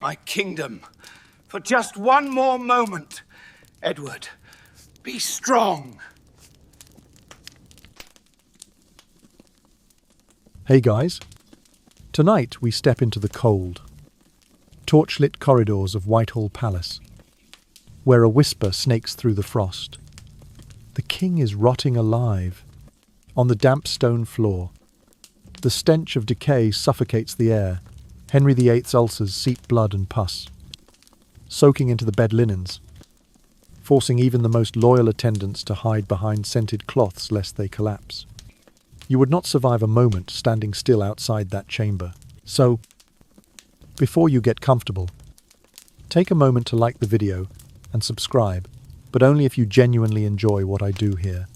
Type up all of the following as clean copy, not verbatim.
my kingdom for just one more moment. Edward, be strong. Hey guys, tonight we step into the cold, torchlit corridors of Whitehall Palace, where a whisper snakes through the frost. The king is rotting alive on the damp stone floor. The stench of decay suffocates the air. Henry VIII's ulcers seep blood and pus, soaking into the bed linens, forcing even the most loyal attendants to hide behind scented cloths lest they collapse. You would not survive a moment standing still outside that chamber. So, before you get comfortable, take a moment to like the video and subscribe, but only if you genuinely enjoy what I do here.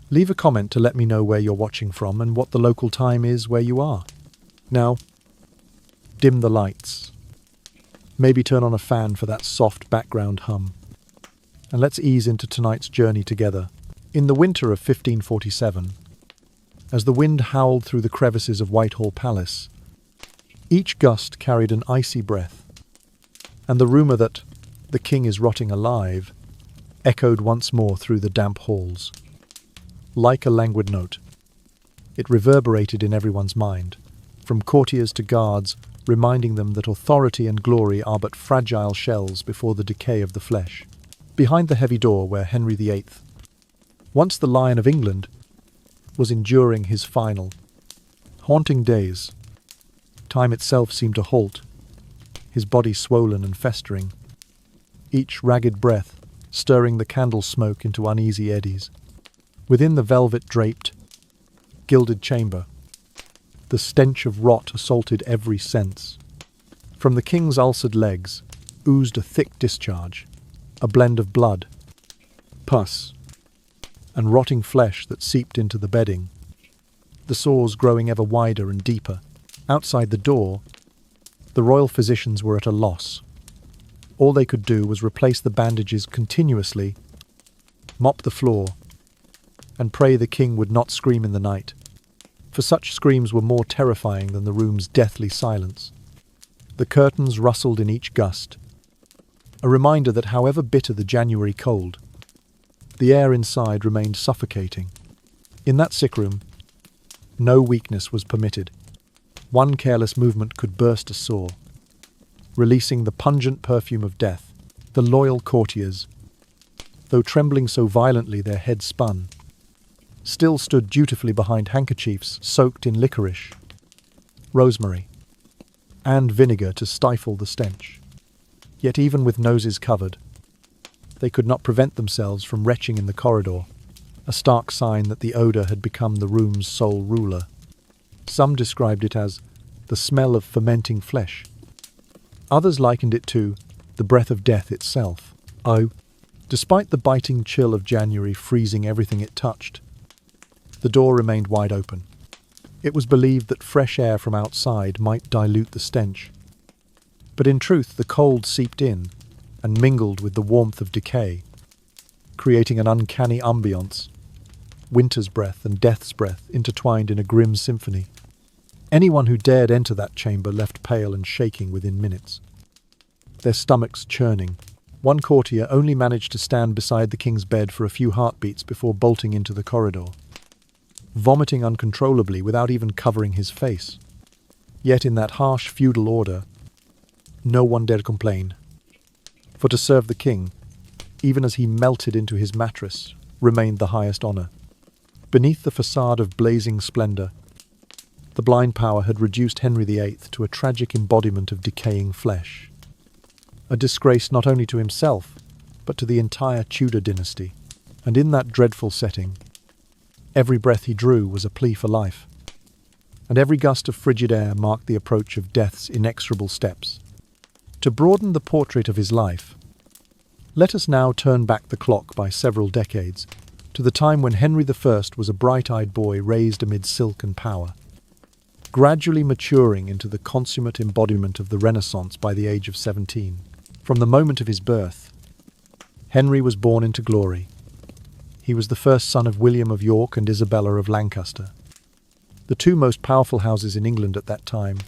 Leave a comment to let me know where you're watching from and what the local time is where you are. Now, dim the lights. Maybe turn on a fan for that soft background hum. And let's ease into tonight's journey together. In the winter of 1547, as the wind howled through the crevices of Whitehall Palace, each gust carried an icy breath, and the rumour that the king is rotting alive echoed once more through the damp halls. Like a languid note, it reverberated in everyone's mind, from courtiers to guards, reminding them that authority and glory are but fragile shells before the decay of the flesh. Behind the heavy door where Henry VIII, once the Lion of England, was enduring his final, haunting days, time itself seemed to halt, his body swollen and festering, each ragged breath stirring the candle smoke into uneasy eddies. Within the velvet-draped, gilded chamber, the stench of rot assaulted every sense. From the king's ulcered legs oozed a thick discharge, a blend of blood, pus, and rotting flesh that seeped into the bedding, the sores growing ever wider and deeper. Outside the door, the royal physicians were at a loss. All they could do was replace the bandages continuously, mop the floor, and pray the king would not scream in the night, for such screams were more terrifying than the room's deathly silence. The curtains rustled in each gust, a reminder that however bitter the January cold, the air inside remained suffocating. In that sick room, no weakness was permitted. One careless movement could burst a sore, releasing the pungent perfume of death. The loyal courtiers, though trembling so violently their heads spun, still stood dutifully behind handkerchiefs soaked in licorice, rosemary, and vinegar to stifle the stench. Yet even with noses covered, they could not prevent themselves from retching in the corridor, a stark sign that the odour had become the room's sole ruler. Some described it as the smell of fermenting flesh. Others likened it to the breath of death itself. Oh, despite the biting chill of January freezing everything it touched, the door remained wide open. It was believed that fresh air from outside might dilute the stench. But in truth, the cold seeped in and mingled with the warmth of decay, creating an uncanny ambience, winter's breath and death's breath intertwined in a grim symphony. Anyone who dared enter that chamber left pale and shaking within minutes, their stomachs churning. One courtier only managed to stand beside the king's bed for a few heartbeats before bolting into the corridor, vomiting uncontrollably without even covering his face. Yet in that harsh feudal order, no one dared complain, for to serve the king, even as he melted into his mattress, remained the highest honour. Beneath the facade of blazing splendour, the blind power had reduced Henry VIII to a tragic embodiment of decaying flesh, a disgrace not only to himself, but to the entire Tudor dynasty. And in that dreadful setting, every breath he drew was a plea for life, and every gust of frigid air marked the approach of death's inexorable steps. To broaden the portrait of his life, let us now turn back the clock by several decades, to the time when Henry I was a bright-eyed boy raised amid silk and power, gradually maturing into the consummate embodiment of the Renaissance by the age of 17. From the moment of his birth, Henry was born into glory. He was the first son of William of York and Isabella of Lancaster, the two most powerful houses in England at that time.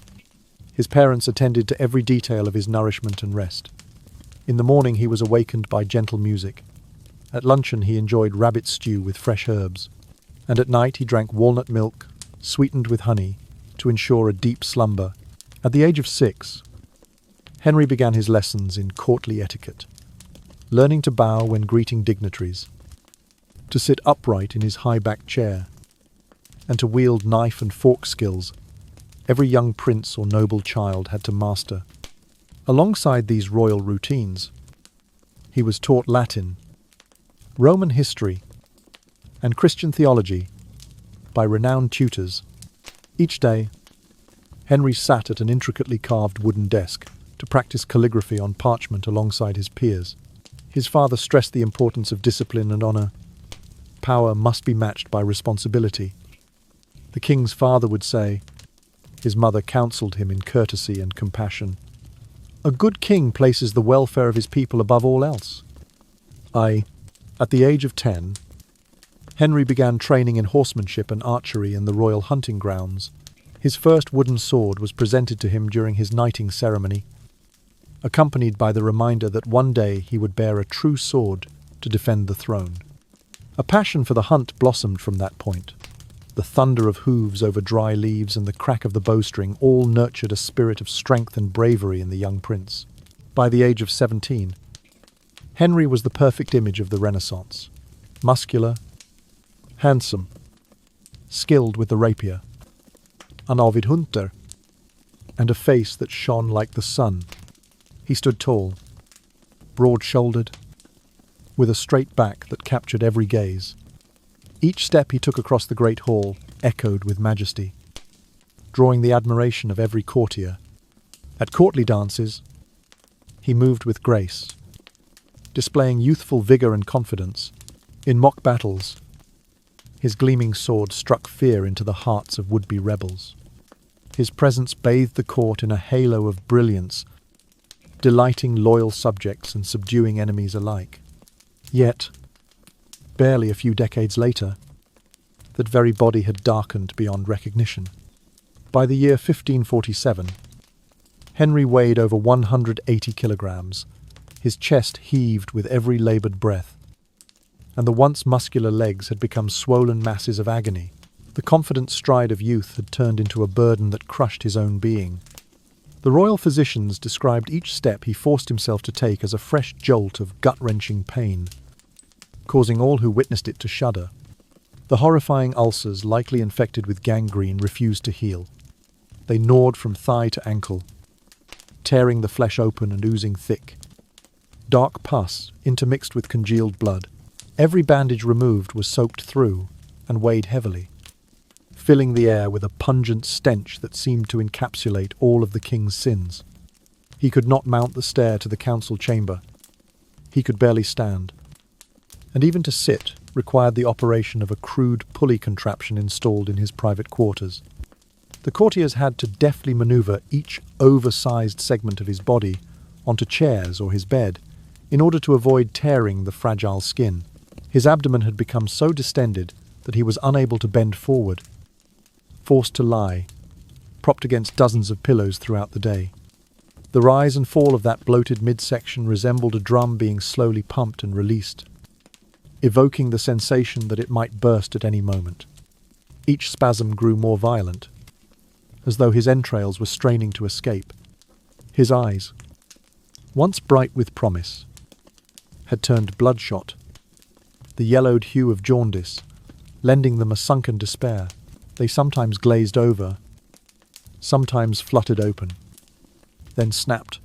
His parents attended to every detail of his nourishment and rest. In the morning he was awakened by gentle music. At luncheon he enjoyed rabbit stew with fresh herbs. And at night he drank walnut milk, sweetened with honey, to ensure a deep slumber. At the age of 6, Henry began his lessons in courtly etiquette, learning to bow when greeting dignitaries, to sit upright in his high-backed chair, and to wield knife and fork skills every young prince or noble child had to master. Alongside these royal routines, he was taught Latin, Roman history, and Christian theology by renowned tutors. Each day, Henry sat at an intricately carved wooden desk to practice calligraphy on parchment alongside his peers. His father stressed the importance of discipline and honor. Power must be matched by responsibility. The king's father would say. His mother counseled him in courtesy and compassion. A good king places the welfare of his people above all else. At the age of 10, Henry began training in horsemanship and archery in the royal hunting grounds. His first wooden sword was presented to him during his knighting ceremony, accompanied by the reminder that one day he would bear a true sword to defend the throne. A passion for the hunt blossomed from that point. The thunder of hooves over dry leaves and the crack of the bowstring all nurtured a spirit of strength and bravery in the young prince. By the age of 17, Henry was the perfect image of the Renaissance. Muscular, handsome, skilled with the rapier, an avid hunter, and a face that shone like the sun. He stood tall, broad-shouldered, with a straight back that captured every gaze. Each step he took across the great hall echoed with majesty, drawing the admiration of every courtier. At courtly dances, he moved with grace, displaying youthful vigor and confidence. In mock battles, his gleaming sword struck fear into the hearts of would-be rebels. His presence bathed the court in a halo of brilliance, delighting loyal subjects and subduing enemies alike. Yet, barely a few decades later, that very body had darkened beyond recognition. By the year 1547, Henry weighed over 180 kilograms. His chest heaved with every laboured breath, and the once muscular legs had become swollen masses of agony. The confident stride of youth had turned into a burden that crushed his own being. The royal physicians described each step he forced himself to take as a fresh jolt of gut-wrenching pain, causing all who witnessed it to shudder. The horrifying ulcers, likely infected with gangrene, refused to heal. They gnawed from thigh to ankle, tearing the flesh open and oozing thick, dark pus intermixed with congealed blood. Every bandage removed was soaked through and weighed heavily, filling the air with a pungent stench that seemed to encapsulate all of the king's sins. He could not mount the stair to the council chamber. He could barely stand, and even to sit required the operation of a crude pulley contraption installed in his private quarters. The courtiers had to deftly maneuver each oversized segment of his body onto chairs or his bed in order to avoid tearing the fragile skin. His abdomen had become so distended that he was unable to bend forward, forced to lie, propped against dozens of pillows throughout the day. The rise and fall of that bloated midsection resembled a drum being slowly pumped and released, evoking the sensation that it might burst at any moment. Each spasm grew more violent, as though his entrails were straining to escape. His eyes, once bright with promise, had turned bloodshot, the yellowed hue of jaundice, lending them a sunken despair. They sometimes glazed over, sometimes fluttered open, then snapped,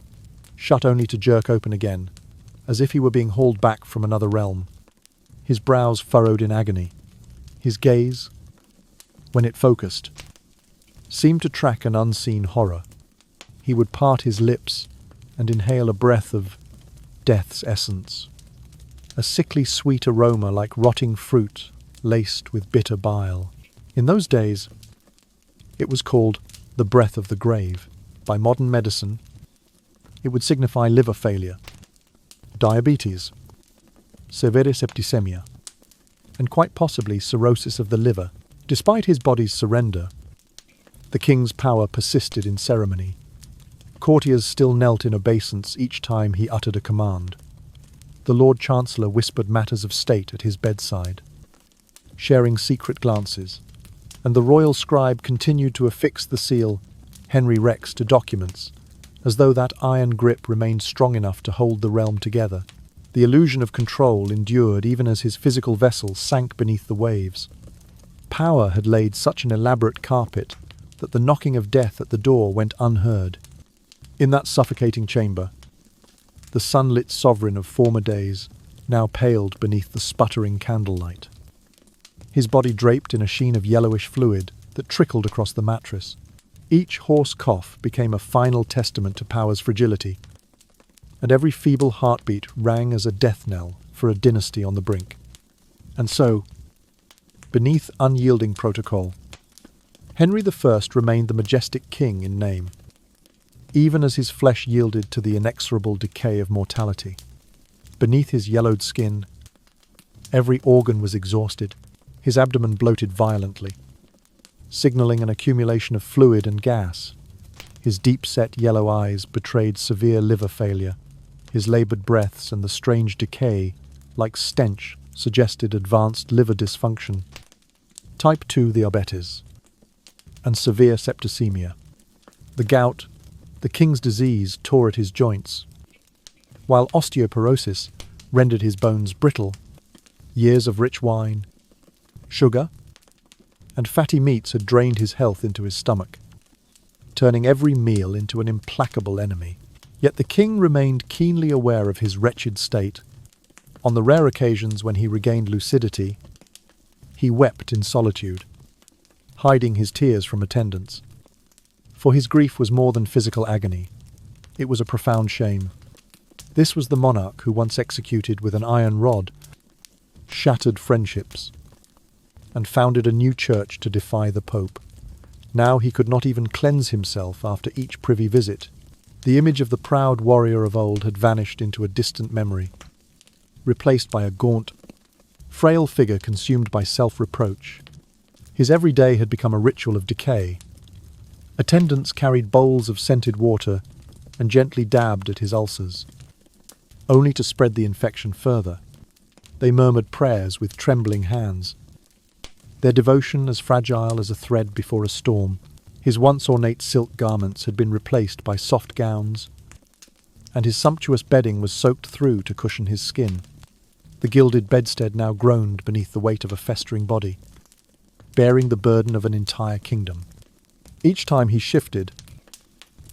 shut only to jerk open again, as if he were being hauled back from another realm. His brows furrowed in agony. His gaze, when it focused, seemed to track an unseen horror. He would part his lips and inhale a breath of death's essence, a sickly sweet aroma like rotting fruit laced with bitter bile. In those days, it was called the breath of the grave. By modern medicine, it would signify liver failure, diabetes, severe septicemia, and quite possibly cirrhosis of the liver. Despite his body's surrender, the king's power persisted in ceremony. courtiers still knelt in obeisance each time he uttered a command. The Lord Chancellor whispered matters of state at his bedside, sharing secret glances, and the royal scribe continued to affix the seal Henry Rex to documents, as though that iron grip remained strong enough to hold the realm together. The illusion of control endured even as his physical vessel sank beneath the waves. Power had laid such an elaborate carpet that the knocking of death at the door went unheard. In that suffocating chamber, the sunlit sovereign of former days now paled beneath the sputtering candlelight. His body draped in a sheen of yellowish fluid that trickled across the mattress. Each hoarse cough became a final testament to power's fragility, and every feeble heartbeat rang as a death knell for a dynasty on the brink. And so, beneath unyielding protocol, Henry I remained the majestic king in name, even as his flesh yielded to the inexorable decay of mortality. Beneath his yellowed skin, every organ was exhausted, his abdomen bloated violently, signaling an accumulation of fluid and gas. His deep-set yellow eyes betrayed severe liver failure. His laboured breaths and the strange decay, like stench, suggested advanced liver dysfunction, type 2 diabetes, and severe septicemia. The gout, the king's disease, tore at his joints, while osteoporosis rendered his bones brittle. Years of rich wine, sugar, and fatty meats had drained his health into his stomach, turning every meal into an implacable enemy. Yet the king remained keenly aware of his wretched state. On the rare occasions when he regained lucidity, he wept in solitude, hiding his tears from attendants. For his grief was more than physical agony. It was a profound shame. This was the monarch who once executed with an iron rod shattered friendships and founded a new church to defy the Pope. Now he could not even cleanse himself after each privy visit. The image of the proud warrior of old had vanished into a distant memory, replaced by a gaunt, frail figure consumed by self-reproach. His every day had become a ritual of decay. Attendants carried bowls of scented water and gently dabbed at his ulcers, only to spread the infection further. They murmured prayers with trembling hands, their devotion as fragile as a thread before a storm. His once ornate silk garments had been replaced by soft gowns, and his sumptuous bedding was soaked through to cushion his skin. The gilded bedstead now groaned beneath the weight of a festering body, bearing the burden of an entire kingdom. Each time he shifted,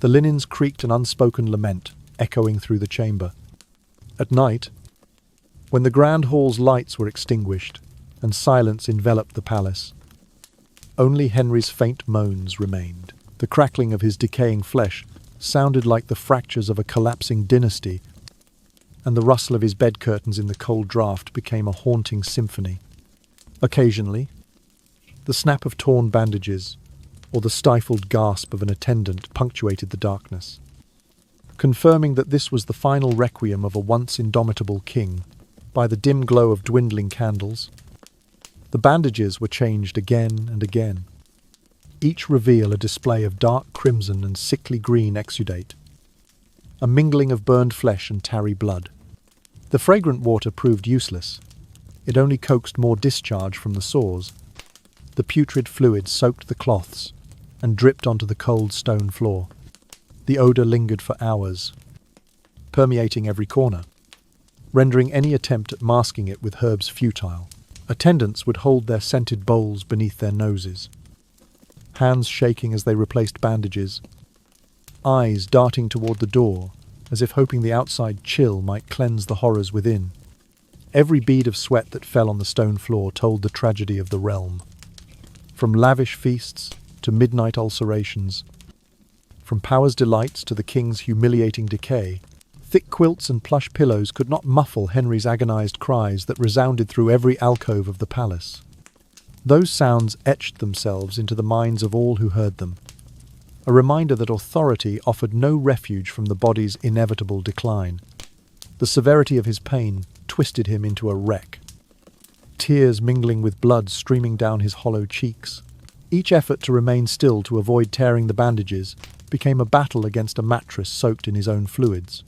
the linens creaked an unspoken lament, echoing through the chamber. At night, when the grand hall's lights were extinguished and silence enveloped the palace, only Henry's faint moans remained. The crackling of his decaying flesh sounded like the fractures of a collapsing dynasty, and the rustle of his bed curtains in the cold draught became a haunting symphony. Occasionally, the snap of torn bandages or the stifled gasp of an attendant punctuated the darkness, confirming that this was the final requiem of a once indomitable king. By the dim glow of dwindling candles, the bandages were changed again and again, each reveal a display of dark crimson and sickly green exudate, a mingling of burned flesh and tarry blood. The fragrant water proved useless. It only coaxed more discharge from the sores. The putrid fluid soaked the cloths and dripped onto the cold stone floor. The odour lingered for hours, permeating every corner, rendering any attempt at masking it with herbs futile. Attendants would hold their scented bowls beneath their noses, hands shaking as they replaced bandages, eyes darting toward the door as if hoping the outside chill might cleanse the horrors within. Every bead of sweat that fell on the stone floor told the tragedy of the realm. From lavish feasts to midnight ulcerations, from power's delights to the king's humiliating decay, thick quilts and plush pillows could not muffle Henry's agonized cries that resounded through every alcove of the palace. Those sounds etched themselves into the minds of all who heard them, a reminder that authority offered no refuge from the body's inevitable decline. The severity of his pain twisted him into a wreck, tears mingling with blood streaming down his hollow cheeks. Each effort to remain still to avoid tearing the bandages became a battle against a mattress soaked in his own fluids.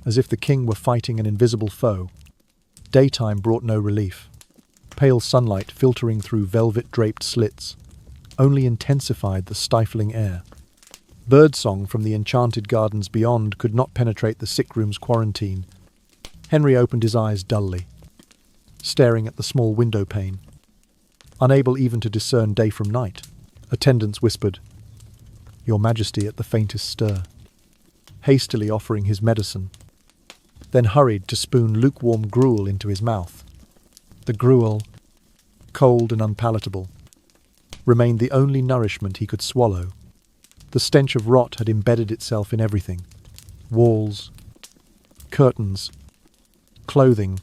As if the king were fighting an invisible foe, daytime brought no relief. Pale sunlight filtering through velvet-draped slits only intensified the stifling air. Birdsong from the enchanted gardens beyond could not penetrate the sick room's quarantine. Henry opened his eyes dully, staring at the small window pane, unable even to discern day from night. Attendants whispered, "Your Majesty," at the faintest stir, hastily offering his medicine, then hurried to spoon lukewarm gruel into his mouth. The gruel, cold and unpalatable, remained the only nourishment he could swallow. The stench of rot had embedded itself in everything: walls, curtains, clothing,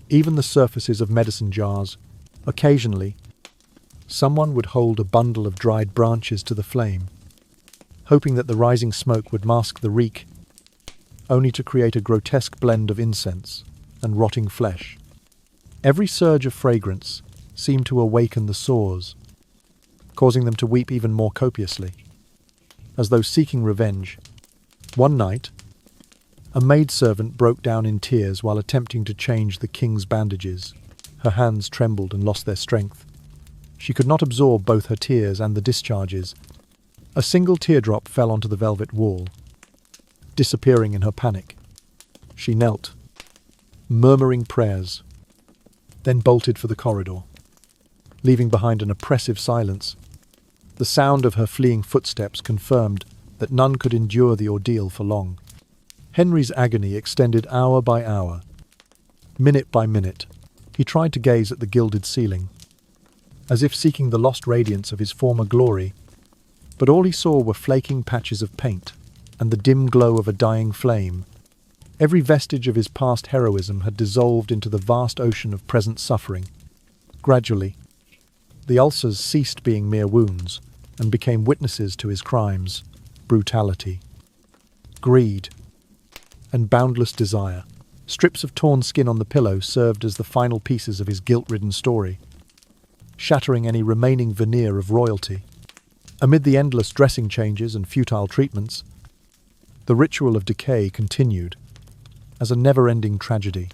even the surfaces of medicine jars. Occasionally, someone would hold a bundle of dried branches to the flame, hoping that the rising smoke would mask the reek, only to create a grotesque blend of incense and rotting flesh. Every surge of fragrance seemed to awaken the sores, causing them to weep even more copiously, as though seeking revenge. One night, a maidservant broke down in tears while attempting to change the king's bandages. Her hands trembled and lost their strength. She could not absorb both her tears and the discharges. A single teardrop fell onto the velvet wall, disappearing in her panic. She knelt, murmuring prayers, then bolted for the corridor, leaving behind an oppressive silence. The sound of her fleeing footsteps confirmed that none could endure the ordeal for long. Henry's agony extended hour by hour, minute by minute. He tried to gaze at the gilded ceiling, as if seeking the lost radiance of his former glory, but all he saw were flaking patches of paint and the dim glow of a dying flame. Every vestige of his past heroism had dissolved into the vast ocean of present suffering. Gradually, the ulcers ceased being mere wounds and became witnesses to his crimes: brutality, greed, and boundless desire. Strips of torn skin on the pillow served as the final pieces of his guilt-ridden story, shattering any remaining veneer of royalty. Amid the endless dressing changes and futile treatments, the ritual of decay continued as a never-ending tragedy.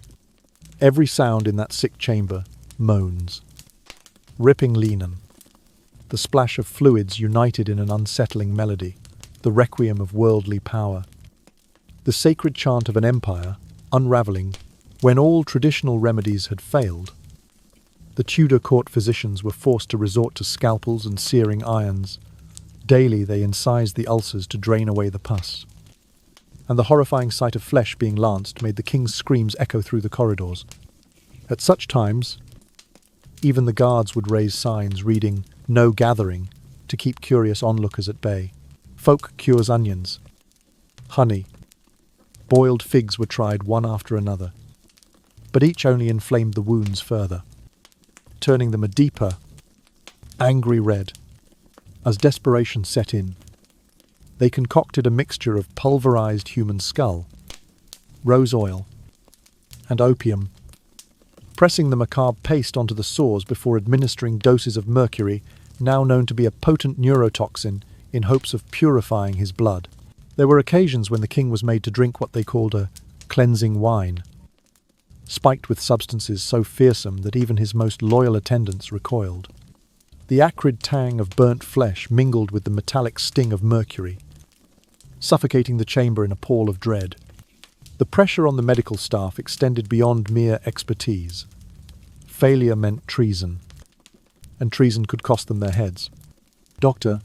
Every sound in that sick chamber: moans, ripping linen, the splash of fluids united in an unsettling melody, the requiem of worldly power, the sacred chant of an empire unraveling when all traditional remedies had failed. The Tudor court physicians were forced to resort to scalpels and searing irons. Daily they incised the ulcers to drain away the pus, and the horrifying sight of flesh being lanced made the king's screams echo through the corridors. At such times, even the guards would raise signs reading "No gathering" to keep curious onlookers at bay. Folk cures onions, honey, boiled figs were tried one after another, but each only inflamed the wounds further, turning them a deeper, angry red. As desperation set in, they concocted a mixture of pulverized human skull, rose oil, and opium, pressing the macabre paste onto the sores before administering doses of mercury, now known to be a potent neurotoxin, in hopes of purifying his blood. There were occasions when the king was made to drink what they called a cleansing wine, spiked with substances so fearsome that even his most loyal attendants recoiled. The acrid tang of burnt flesh mingled with the metallic sting of mercury, suffocating the chamber in a pall of dread. The pressure on the medical staff extended beyond mere expertise. Failure meant treason, and treason could cost them their heads. Dr.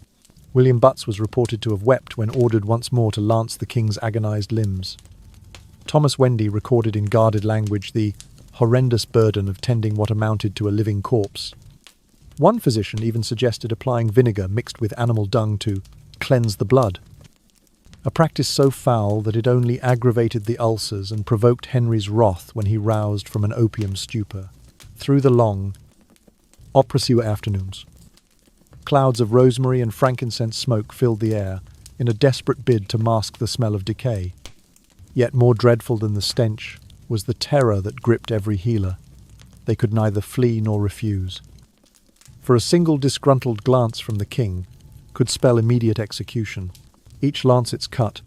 William Butts was reported to have wept when ordered once more to lance the king's agonized limbs. Thomas Wendy recorded in guarded language the horrendous burden of tending what amounted to a living corpse. One physician even suggested applying vinegar mixed with animal dung to cleanse the blood, a practice so foul that it only aggravated the ulcers and provoked Henry's wrath when he roused from an opium stupor. Through the long, oppressive afternoons, clouds of rosemary and frankincense smoke filled the air in a desperate bid to mask the smell of decay. Yet more dreadful than the stench was the terror that gripped every healer. They could neither flee nor refuse. For a single disgruntled glance from the king, could spell immediate execution. Each lancet's cut,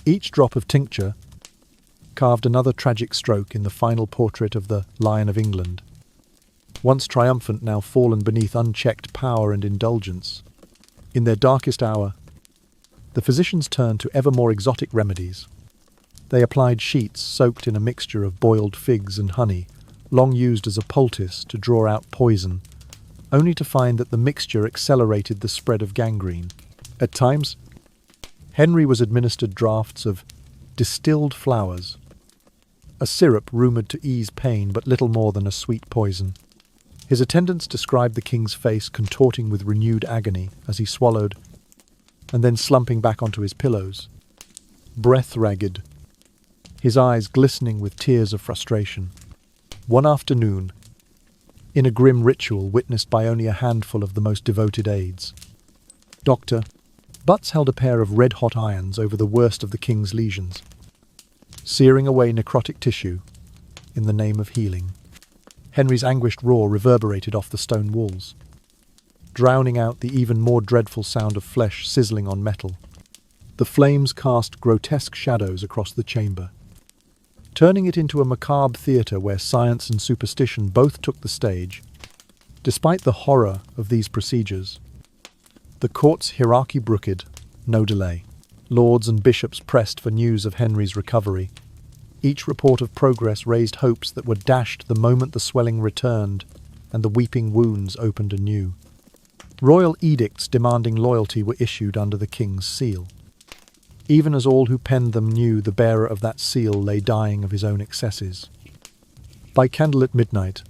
each drop of tincture, carved another tragic stroke in the final portrait of the Lion of England. Once triumphant, now fallen beneath unchecked power and indulgence. In their darkest hour, the physicians turned to ever more exotic remedies. They applied sheets soaked in a mixture of boiled figs and honey, long used as a poultice to draw out poison, only to find that the mixture accelerated the spread of gangrene. At times, Henry was administered draughts of distilled flowers, a syrup rumoured to ease pain but little more than a sweet poison. His attendants described the king's face contorting with renewed agony as he swallowed, and then slumping back onto his pillows, breath-ragged, his eyes glistening with tears of frustration. One afternoon, in a grim ritual witnessed by only a handful of the most devoted aides, Dr. Butts held a pair of red-hot irons over the worst of the king's lesions, searing away necrotic tissue in the name of healing. Henry's anguished roar reverberated off the stone walls, drowning out the even more dreadful sound of flesh sizzling on metal. The flames cast grotesque shadows across the chamber, turning it into a macabre theatre where science and superstition both took the stage. Despite the horror of these procedures, the court's hierarchy brooked no delay. Lords and bishops pressed for news of Henry's recovery. Each report of progress raised hopes that were dashed the moment the swelling returned and the weeping wounds opened anew. Royal edicts demanding loyalty were issued under the king's seal, even as all who penned them knew the bearer of that seal lay dying of his own excesses. By candlelit midnight,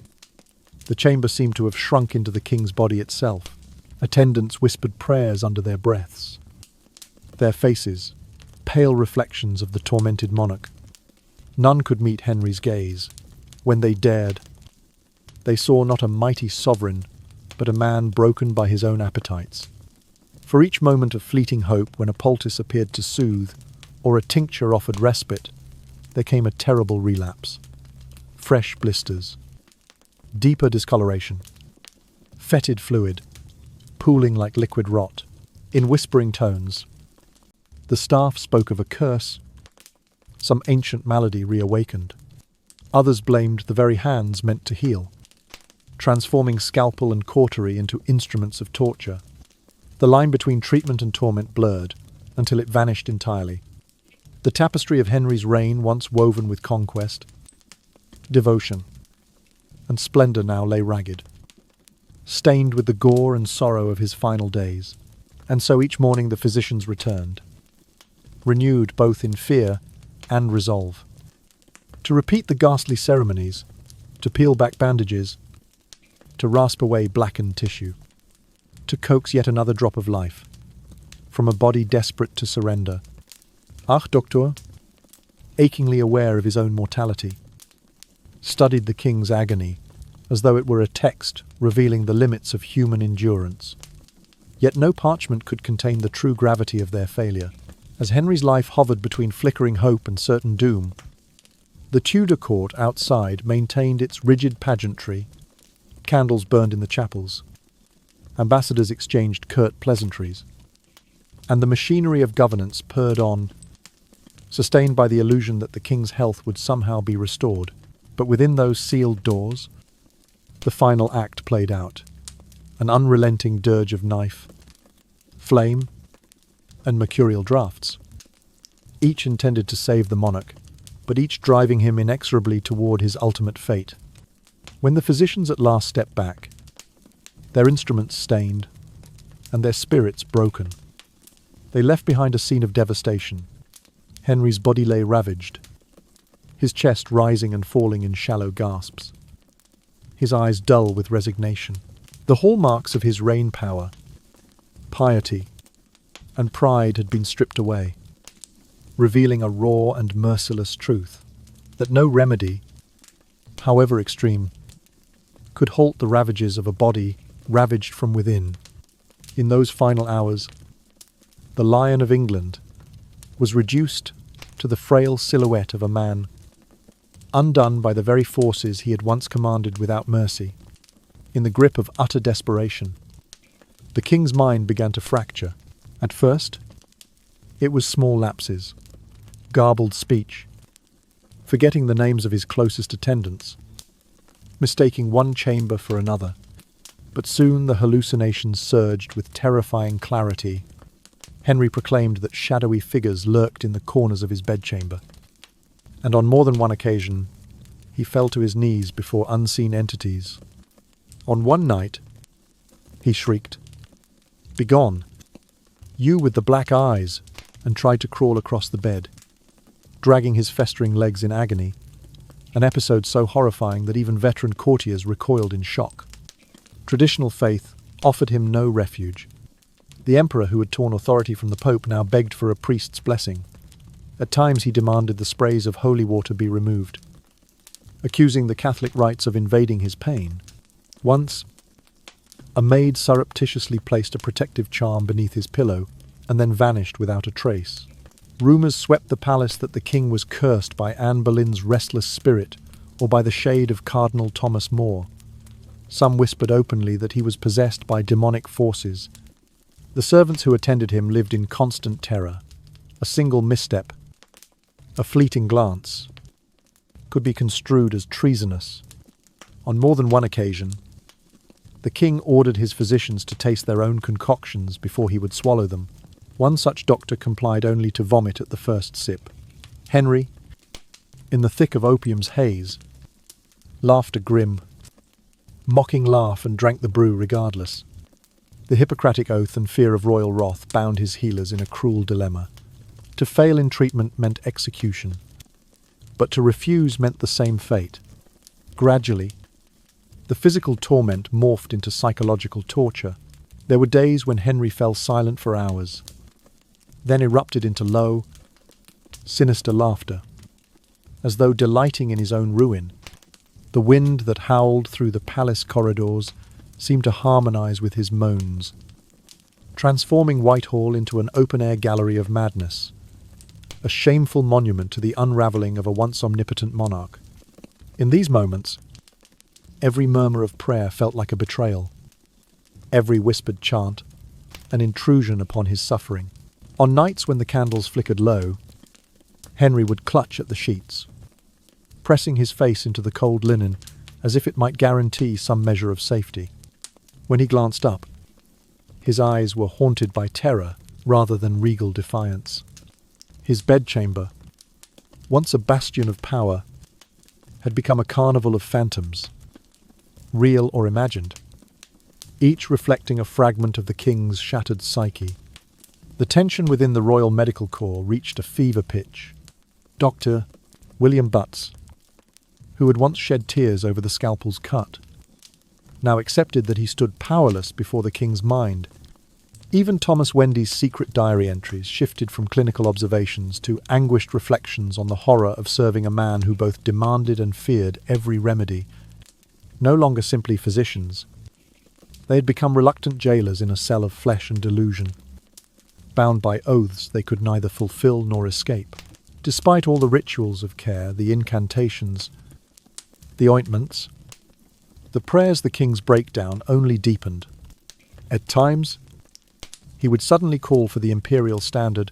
the chamber seemed to have shrunk into the king's body itself. Attendants whispered prayers under their breaths, their faces pale reflections of the tormented monarch. None could meet Henry's gaze. When they dared, they saw not a mighty sovereign, but a man broken by his own appetites. For each moment of fleeting hope, when a poultice appeared to soothe, or a tincture offered respite, there came a terrible relapse. Fresh blisters, deeper discoloration, fetid fluid, pooling like liquid rot. In whispering tones, the staff spoke of a curse, some ancient malady reawakened. Others blamed the very hands meant to heal, transforming scalpel and cautery into instruments of torture. The line between treatment and torment blurred until it vanished entirely. The tapestry of Henry's reign, once woven with conquest, devotion, and splendour, now lay ragged, stained with the gore and sorrow of his final days. And so each morning the physicians returned, renewed both in fear and resolve, to repeat the ghastly ceremonies, to peel back bandages, to rasp away blackened tissue, to coax yet another drop of life from a body desperate to surrender. Ach, Doctor, achingly aware of his own mortality, studied the king's agony as though it were a text revealing the limits of human endurance. Yet no parchment could contain the true gravity of their failure. As Henry's life hovered between flickering hope and certain doom, the Tudor court outside maintained its rigid pageantry. Candles burned in the chapels, ambassadors exchanged curt pleasantries, and the machinery of governance purred on, sustained by the illusion that the king's health would somehow be restored. But within those sealed doors, the final act played out, an unrelenting dirge of knife, flame, and mercurial draughts, each intended to save the monarch, but each driving him inexorably toward his ultimate fate. When the physicians at last stepped back, their instruments stained, and their spirits broken, they left behind a scene of devastation. Henry's body lay ravaged, his chest rising and falling in shallow gasps, his eyes dull with resignation. The hallmarks of his reign power, piety, and pride had been stripped away, revealing a raw and merciless truth, that no remedy, however extreme, could halt the ravages of a body ravaged from within. In those final hours, the Lion of England was reduced to the frail silhouette of a man, undone by the very forces he had once commanded without mercy. In the grip of utter desperation, The king's mind began to fracture. At first, it was small lapses, garbled speech, forgetting the names of his closest attendants, mistaking one chamber for another. But soon the hallucinations surged with terrifying clarity. Henry proclaimed that shadowy figures lurked in the corners of his bedchamber. And on more than one occasion, he fell to his knees before unseen entities. On one night, he shrieked, "Begone, you with the black eyes," and tried to crawl across the bed, dragging his festering legs in agony, an episode so horrifying that even veteran courtiers recoiled in shock. Traditional faith offered him no refuge. The emperor, who had torn authority from the pope, now begged for a priest's blessing. At times he demanded the sprays of holy water be removed, accusing the Catholic rites of invading his pain. Once, a maid surreptitiously placed a protective charm beneath his pillow and then vanished without a trace. Rumours swept the palace that the king was cursed by Anne Boleyn's restless spirit or by the shade of Cardinal Thomas More. Some whispered openly that he was possessed by demonic forces. The servants who attended him lived in constant terror. A single misstep, a fleeting glance, could be construed as treasonous. On more than one occasion, the king ordered his physicians to taste their own concoctions before he would swallow them. One such doctor complied only to vomit at the first sip. Henry, in the thick of opium's haze, laughed a grim, mocking laugh and drank the brew regardless. The Hippocratic oath and fear of royal wrath bound his healers in a cruel dilemma. To fail in treatment meant execution, but to refuse meant the same fate. Gradually, the physical torment morphed into psychological torture. There were days when Henry fell silent for hours, then erupted into low, sinister laughter, as though delighting in his own ruin. The wind that howled through the palace corridors seemed to harmonize with his moans, transforming Whitehall into an open-air gallery of madness, a shameful monument to the unravelling of a once omnipotent monarch. In these moments, every murmur of prayer felt like a betrayal, every whispered chant an intrusion upon his suffering. On nights when the candles flickered low, Henry would clutch at the sheets, pressing his face into the cold linen as if it might guarantee some measure of safety. When he glanced up, his eyes were haunted by terror rather than regal defiance. His bedchamber, once a bastion of power, had become a carnival of phantoms, real or imagined, each reflecting a fragment of the king's shattered psyche. The tension within the Royal Medical Corps reached a fever pitch. Dr. William Butts, who had once shed tears over the scalpel's cut, now accepted that he stood powerless before the king's mind. Even Thomas Wendy's secret diary entries shifted from clinical observations to anguished reflections on the horror of serving a man who both demanded and feared every remedy. No longer simply physicians, they had become reluctant jailers in a cell of flesh and delusion, bound by oaths they could neither fulfill nor escape. Despite all the rituals of care, the incantations, the ointments, the prayers, the king's breakdown only deepened. At times, he would suddenly call for the imperial standard,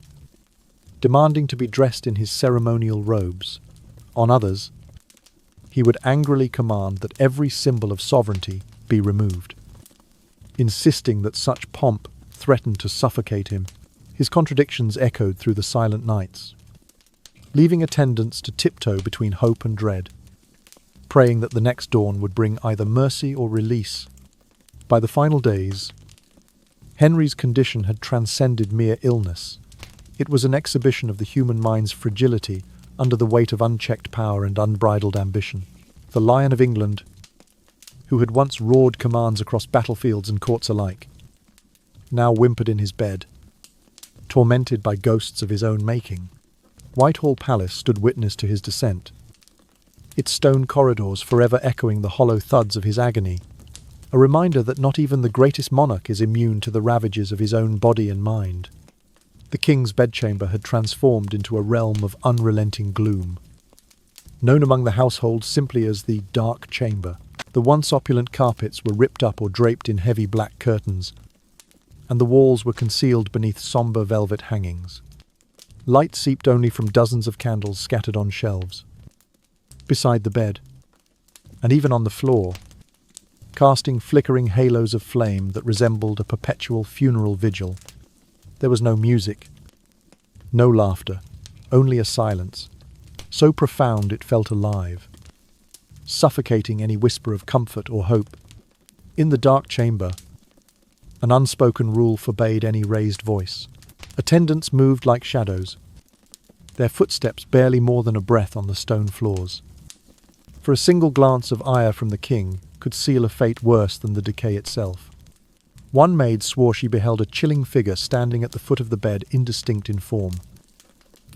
demanding to be dressed in his ceremonial robes. On others, he would angrily command that every symbol of sovereignty be removed, insisting that such pomp threatened to suffocate him. His contradictions echoed through the silent nights, leaving attendants to tiptoe between hope and dread, praying that the next dawn would bring either mercy or release. By the final days, Henry's condition had transcended mere illness. It was an exhibition of the human mind's fragility under the weight of unchecked power and unbridled ambition. The Lion of England, who had once roared commands across battlefields and courts alike, now whimpered in his bed, tormented by ghosts of his own making. Whitehall Palace stood witness to his descent, its stone corridors forever echoing the hollow thuds of his agony, a reminder that not even the greatest monarch is immune to the ravages of his own body and mind. The king's bedchamber had transformed into a realm of unrelenting gloom, known among the household simply as the dark chamber. The once opulent carpets were ripped up or draped in heavy black curtains, and the walls were concealed beneath sombre velvet hangings. Light seeped only from dozens of candles scattered on shelves, beside the bed, and even on the floor, casting flickering halos of flame that resembled a perpetual funeral vigil. There was no music, no laughter, only a silence, so profound it felt alive, suffocating any whisper of comfort or hope. In the dark chamber, an unspoken rule forbade any raised voice. Attendants moved like shadows, their footsteps barely more than a breath on the stone floors. For a single glance of ire from the king could seal a fate worse than the decay itself. One maid swore she beheld a chilling figure standing at the foot of the bed, indistinct in form,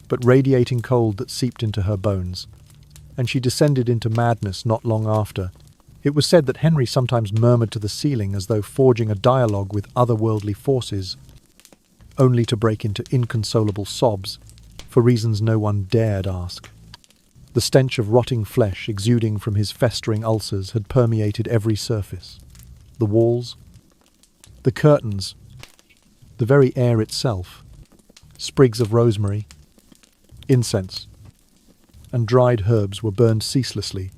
but radiating cold that seeped into her bones, and she descended into madness not long after. It was said that Henry sometimes murmured to the ceiling as though forging a dialogue with otherworldly forces, only to break into inconsolable sobs, for reasons no one dared ask. The stench of rotting flesh exuding from his festering ulcers had permeated every surface. The walls, the curtains, the very air itself. Sprigs of rosemary, incense, and dried herbs were burned ceaselessly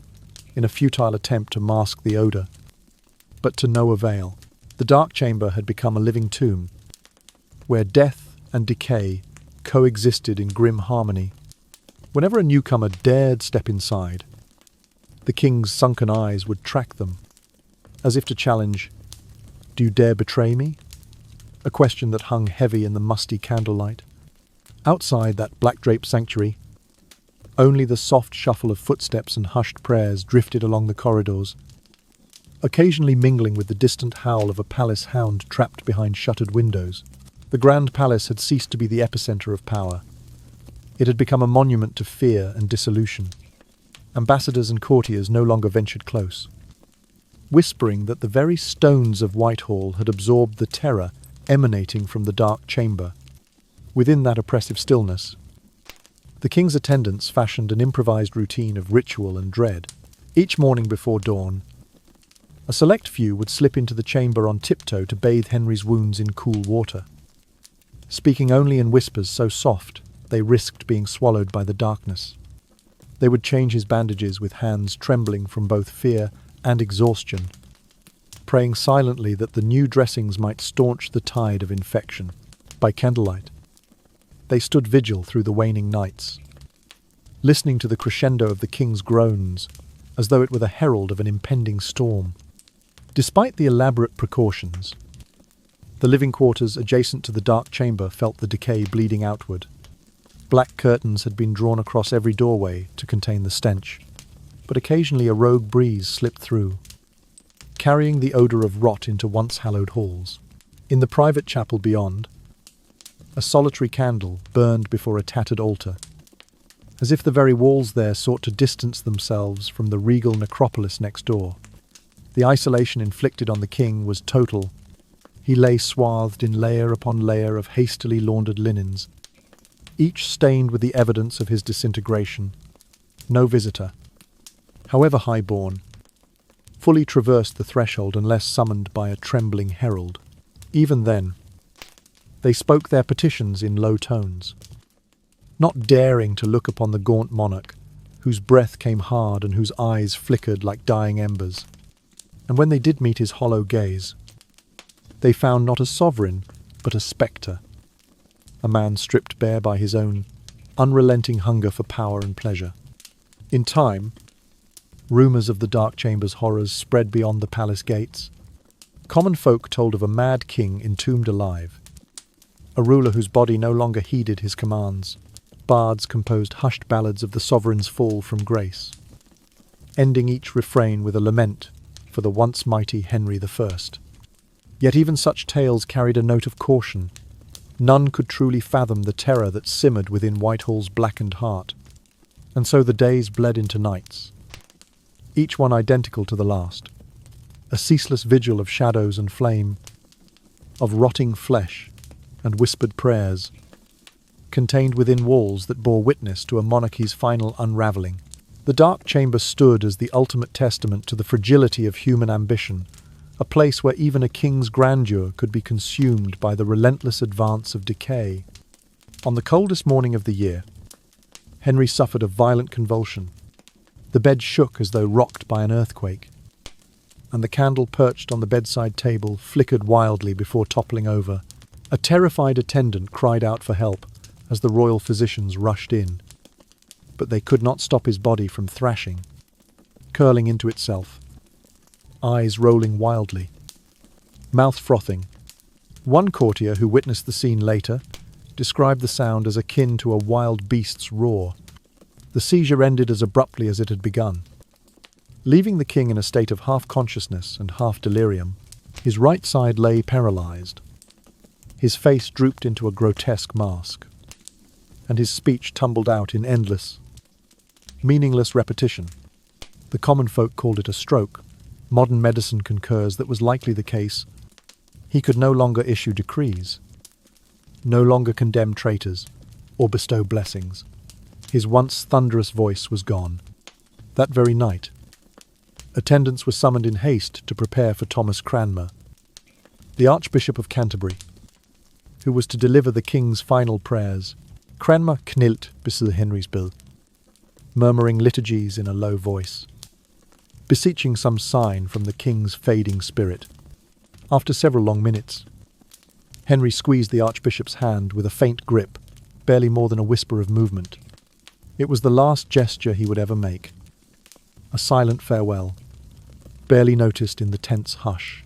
in a futile attempt to mask the odour, but to no avail. The dark chamber had become a living tomb, where death and decay coexisted in grim harmony. Whenever a newcomer dared step inside, the king's sunken eyes would track them, as if to challenge, "Do you dare betray me?" A question that hung heavy in the musty candlelight. Outside that black-draped sanctuary, only the soft shuffle of footsteps and hushed prayers drifted along the corridors, occasionally mingling with the distant howl of a palace hound trapped behind shuttered windows. The grand palace had ceased to be the epicenter of power. It had become a monument to fear and dissolution. Ambassadors and courtiers no longer ventured close, whispering that the very stones of Whitehall had absorbed the terror emanating from the dark chamber. Within that oppressive stillness, the king's attendants fashioned an improvised routine of ritual and dread. Each morning before dawn, a select few would slip into the chamber on tiptoe to bathe Henry's wounds in cool water, speaking only in whispers so soft they risked being swallowed by the darkness. They would change his bandages with hands trembling from both fear and exhaustion, praying silently that the new dressings might staunch the tide of infection. By candlelight, they stood vigil through the waning nights, listening to the crescendo of the king's groans, as though it were the herald of an impending storm. Despite the elaborate precautions, the living quarters adjacent to the dark chamber felt the decay bleeding outward. Black curtains had been drawn across every doorway to contain the stench, but occasionally a rogue breeze slipped through, carrying the odour of rot into once hallowed halls. In the private chapel beyond, a solitary candle burned before a tattered altar, as if the very walls there sought to distance themselves from the regal necropolis next door. The isolation inflicted on the king was total. He lay swathed in layer upon layer of hastily laundered linens, each stained with the evidence of his disintegration. No visitor, however high-born, fully traversed the threshold unless summoned by a trembling herald. Even then, they spoke their petitions in low tones, not daring to look upon the gaunt monarch, whose breath came hard and whose eyes flickered like dying embers. And when they did meet his hollow gaze, they found not a sovereign, but a spectre, a man stripped bare by his own unrelenting hunger for power and pleasure. In time, rumours of the Dark Chamber's horrors spread beyond the palace gates. Common folk told of a mad king entombed alive, a ruler whose body no longer heeded his commands. Bards composed hushed ballads of the sovereign's fall from grace, ending each refrain with a lament for the once mighty Henry I. Yet even such tales carried a note of caution. None could truly fathom the terror that simmered within Whitehall's blackened heart. And so the days bled into nights, each one identical to the last, a ceaseless vigil of shadows and flame, of rotting flesh and whispered prayers, contained within walls that bore witness to a monarchy's final unravelling. The Dark Chamber stood as the ultimate testament to the fragility of human ambition, a place where even a king's grandeur could be consumed by the relentless advance of decay. On the coldest morning of the year, Henry suffered a violent convulsion. The bed shook as though rocked by an earthquake, and the candle perched on the bedside table flickered wildly before toppling over. A terrified attendant cried out for help as the royal physicians rushed in, but they could not stop his body from thrashing, curling into itself, eyes rolling wildly, mouth frothing. One courtier who witnessed the scene later described the sound as akin to a wild beast's roar. The seizure ended as abruptly as it had begun, leaving the king in a state of half-consciousness and half-delirium. His right side lay paralyzed. His face drooped into a grotesque mask, and his speech tumbled out in endless, meaningless repetition. The common folk called it a stroke. Modern medicine concurs that was likely the case. He could no longer issue decrees, no longer condemn traitors, or bestow blessings. His once thunderous voice was gone. That very night, attendants were summoned in haste to prepare for Thomas Cranmer, the Archbishop of Canterbury, who was to deliver the king's final prayers. Cranmer knelt beside Henry's bill, murmuring liturgies in a low voice, beseeching some sign from the king's fading spirit. After several long minutes, Henry squeezed the archbishop's hand with a faint grip, barely more than a whisper of movement. It was the last gesture he would ever make, a silent farewell, barely noticed in the tense hush.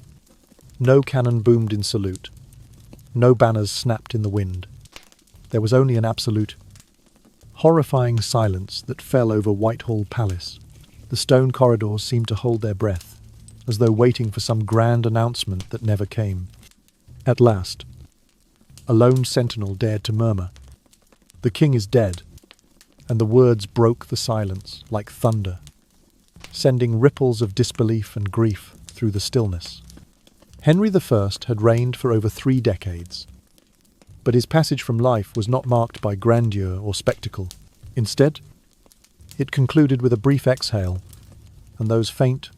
No cannon boomed in salute, no banners snapped in the wind. There was only an absolute, horrifying silence that fell over Whitehall Palace. The stone corridors seemed to hold their breath, as though waiting for some grand announcement that never came. At last, a lone sentinel dared to murmur, "The king is dead," and the words broke the silence like thunder, sending ripples of disbelief and grief through the stillness. Henry I had reigned for over 3 decades, but his passage from life was not marked by grandeur or spectacle. Instead, it concluded with a brief exhale and those faint,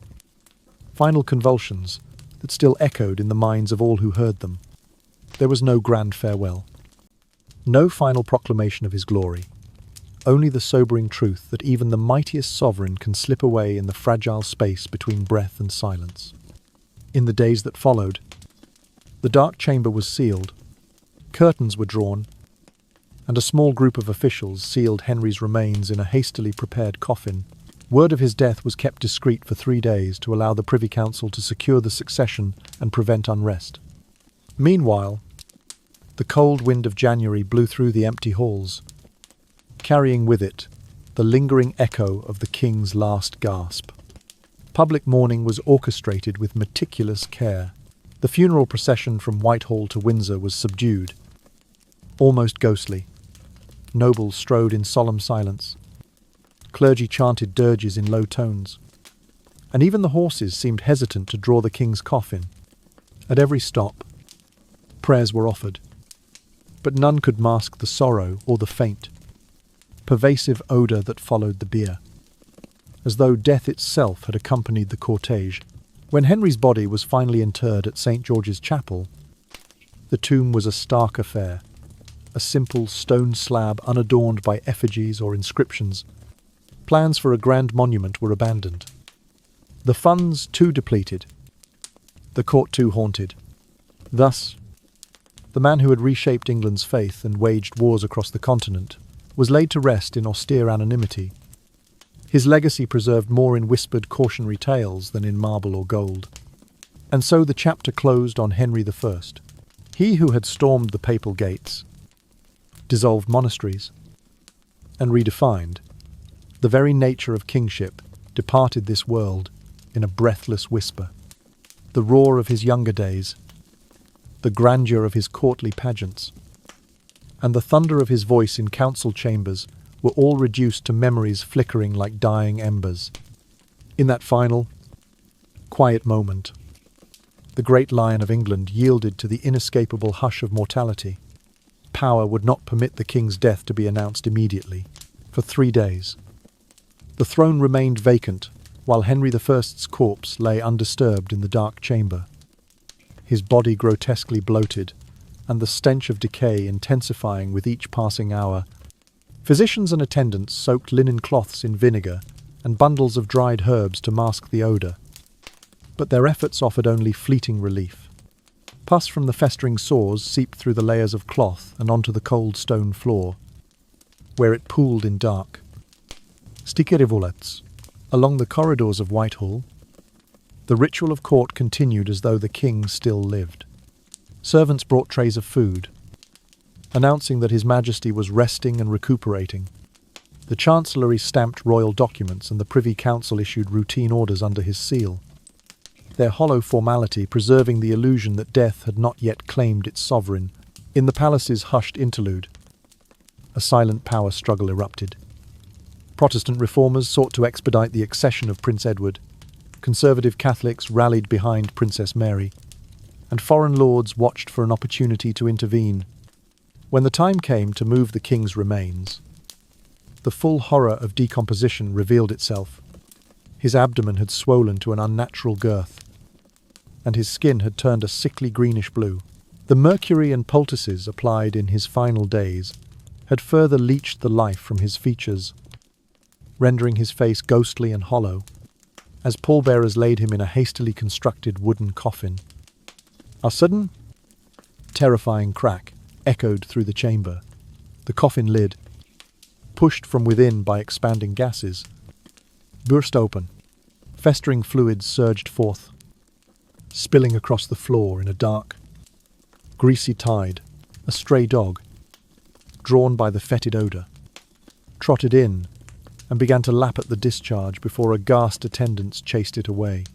final convulsions that still echoed in the minds of all who heard them. There was no grand farewell, no final proclamation of his glory, only the sobering truth that even the mightiest sovereign can slip away in the fragile space between breath and silence. In the days that followed, the dark chamber was sealed, curtains were drawn, and a small group of officials sealed Henry's remains in a hastily prepared coffin. Word of his death was kept discreet for 3 days to allow the Privy Council to secure the succession and prevent unrest. Meanwhile, the cold wind of January blew through the empty halls, carrying with it the lingering echo of the king's last gasp. Public mourning was orchestrated with meticulous care. The funeral procession from Whitehall to Windsor was subdued, almost ghostly. Nobles strode in solemn silence. Clergy chanted dirges in low tones, and even the horses seemed hesitant to draw the king's coffin. At every stop, prayers were offered, but none could mask the sorrow or the faint, pervasive odour that followed the bier, as though death itself had accompanied the cortege. When Henry's body was finally interred at St. George's Chapel, the tomb was a stark affair, a simple stone slab unadorned by effigies or inscriptions. Plans for a grand monument were abandoned. The funds too depleted, the court too haunted. Thus, the man who had reshaped England's faith and waged wars across the continent was laid to rest in austere anonymity. His legacy preserved more in whispered cautionary tales than in marble or gold. And so the chapter closed on Henry I, he who had stormed the papal gates, dissolved monasteries, and redefined the very nature of kingship, departed this world in a breathless whisper. The roar of his younger days, the grandeur of his courtly pageants, and the thunder of his voice in council chambers were all reduced to memories flickering like dying embers. In that final, quiet moment, the great Lion of England yielded to the inescapable hush of mortality. Power would not permit the king's death to be announced immediately. For 3 days, the throne remained vacant, while Henry I's corpse lay undisturbed in the dark chamber, his body grotesquely bloated, and the stench of decay intensifying with each passing hour. Physicians and attendants soaked linen cloths in vinegar and bundles of dried herbs to mask the odour, but their efforts offered only fleeting relief. Pus from the festering sores seeped through the layers of cloth and onto the cold stone floor, where it pooled in dark, sticky rivulets. Along the corridors of Whitehall, the ritual of court continued as though the king still lived. Servants brought trays of food, announcing that His Majesty was resting and recuperating. The Chancellery stamped royal documents and the Privy Council issued routine orders under his seal, their hollow formality preserving the illusion that death had not yet claimed its sovereign. In the palace's hushed interlude, a silent power struggle erupted. Protestant reformers sought to expedite the accession of Prince Edward, conservative Catholics rallied behind Princess Mary, and foreign lords watched for an opportunity to intervene. When the time came to move the king's remains, the full horror of decomposition revealed itself. His abdomen had swollen to an unnatural girth, and his skin had turned a sickly greenish blue. The mercury and poultices applied in his final days had further leached the life from his features, rendering his face ghostly and hollow, as pallbearers laid him in a hastily constructed wooden coffin. A sudden, terrifying crack echoed through the chamber. The coffin lid, pushed from within by expanding gases, burst open. Festering fluids surged forth, spilling across the floor in a dark, greasy tide. A stray dog, drawn by the fetid odour, trotted in and began to lap at the discharge before aghast attendants chased it away.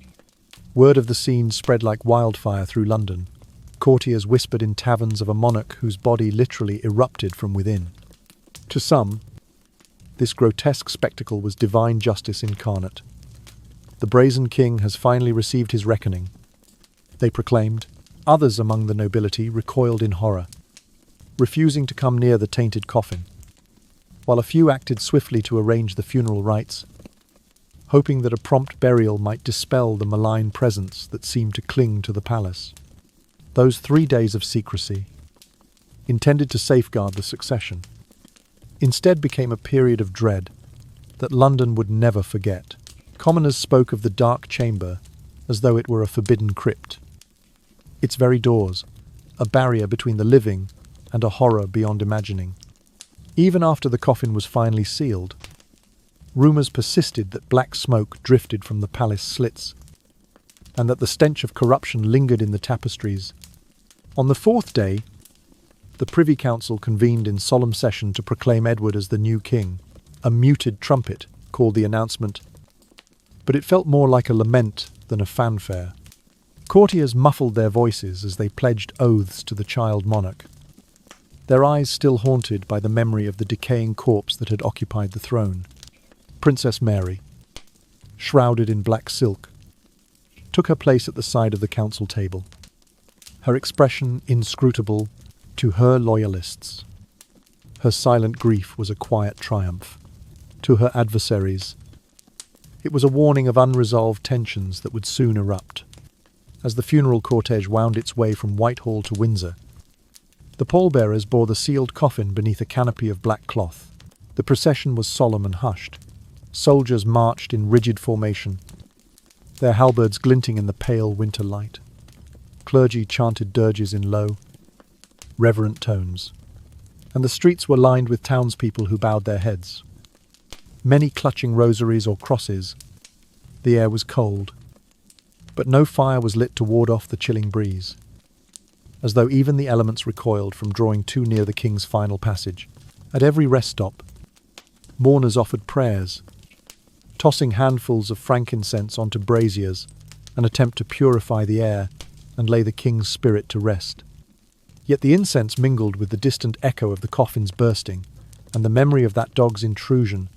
Word of the scene spread like wildfire through London. Courtiers whispered in taverns of a monarch whose body literally erupted from within. To some, this grotesque spectacle was divine justice incarnate. The brazen king has finally received his reckoning, they proclaimed. Others among the nobility recoiled in horror, refusing to come near the tainted coffin, while a few acted swiftly to arrange the funeral rites, hoping that a prompt burial might dispel the malign presence that seemed to cling to the palace. Those 3 days of secrecy, intended to safeguard the succession, instead became a period of dread that London would never forget. Commoners spoke of the dark chamber as though it were a forbidden crypt, its very doors a barrier between the living and a horror beyond imagining. Even after the coffin was finally sealed, rumours persisted that black smoke drifted from the palace slits, and that the stench of corruption lingered in the tapestries. On the 4th day, the Privy Council convened in solemn session to proclaim Edward as the new king. A muted trumpet called the announcement, but it felt more like a lament than a fanfare. Courtiers muffled their voices as they pledged oaths to the child monarch, their eyes still haunted by the memory of the decaying corpse that had occupied the throne. Princess Mary, shrouded in black silk, took her place at the side of the council table, her expression inscrutable to her loyalists. Her silent grief was a quiet triumph. To her adversaries, it was a warning of unresolved tensions that would soon erupt. As the funeral cortege wound its way from Whitehall to Windsor, the pallbearers bore the sealed coffin beneath a canopy of black cloth. The procession was solemn and hushed. Soldiers marched in rigid formation, their halberds glinting in the pale winter light. Clergy chanted dirges in low, reverent tones, and the streets were lined with townspeople who bowed their heads, many clutching rosaries or crosses. The air was cold, but no fire was lit to ward off the chilling breeze, as though even the elements recoiled from drawing too near the king's final passage. At every rest stop, mourners offered prayers, tossing handfuls of frankincense onto braziers, an attempt to purify the air and lay the king's spirit to rest. Yet the incense mingled with the distant echo of the coffin's bursting and the memory of that dog's intrusion,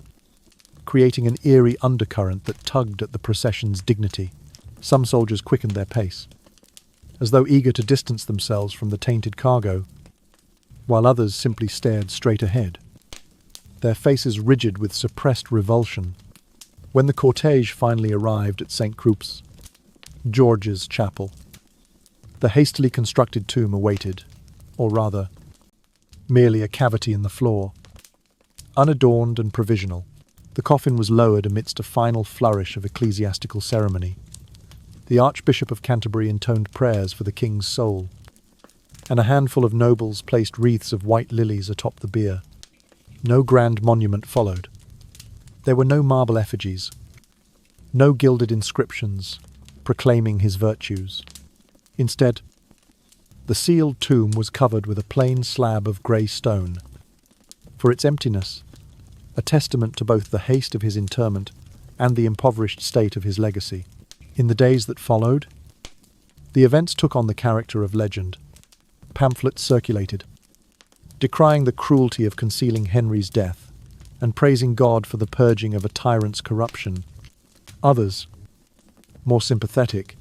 creating an eerie undercurrent that tugged at the procession's dignity. Some soldiers quickened their pace, as though eager to distance themselves from the tainted cargo, while others simply stared straight ahead, their faces rigid with suppressed revulsion. When the cortege finally arrived at St. Croup's, George's chapel, the hastily constructed tomb awaited, or rather, merely a cavity in the floor. Unadorned and provisional, the coffin was lowered amidst a final flourish of ecclesiastical ceremony. The Archbishop of Canterbury intoned prayers for the king's soul, and a handful of nobles placed wreaths of white lilies atop the bier. No grand monument followed. There were no marble effigies, no gilded inscriptions proclaiming his virtues. Instead, the sealed tomb was covered with a plain slab of grey stone. For its emptiness, a testament to both the haste of his interment and the impoverished state of his legacy. In the days that followed, the events took on the character of legend. Pamphlets circulated, decrying the cruelty of concealing Henry's death and praising God for the purging of a tyrant's corruption. Others, more sympathetic,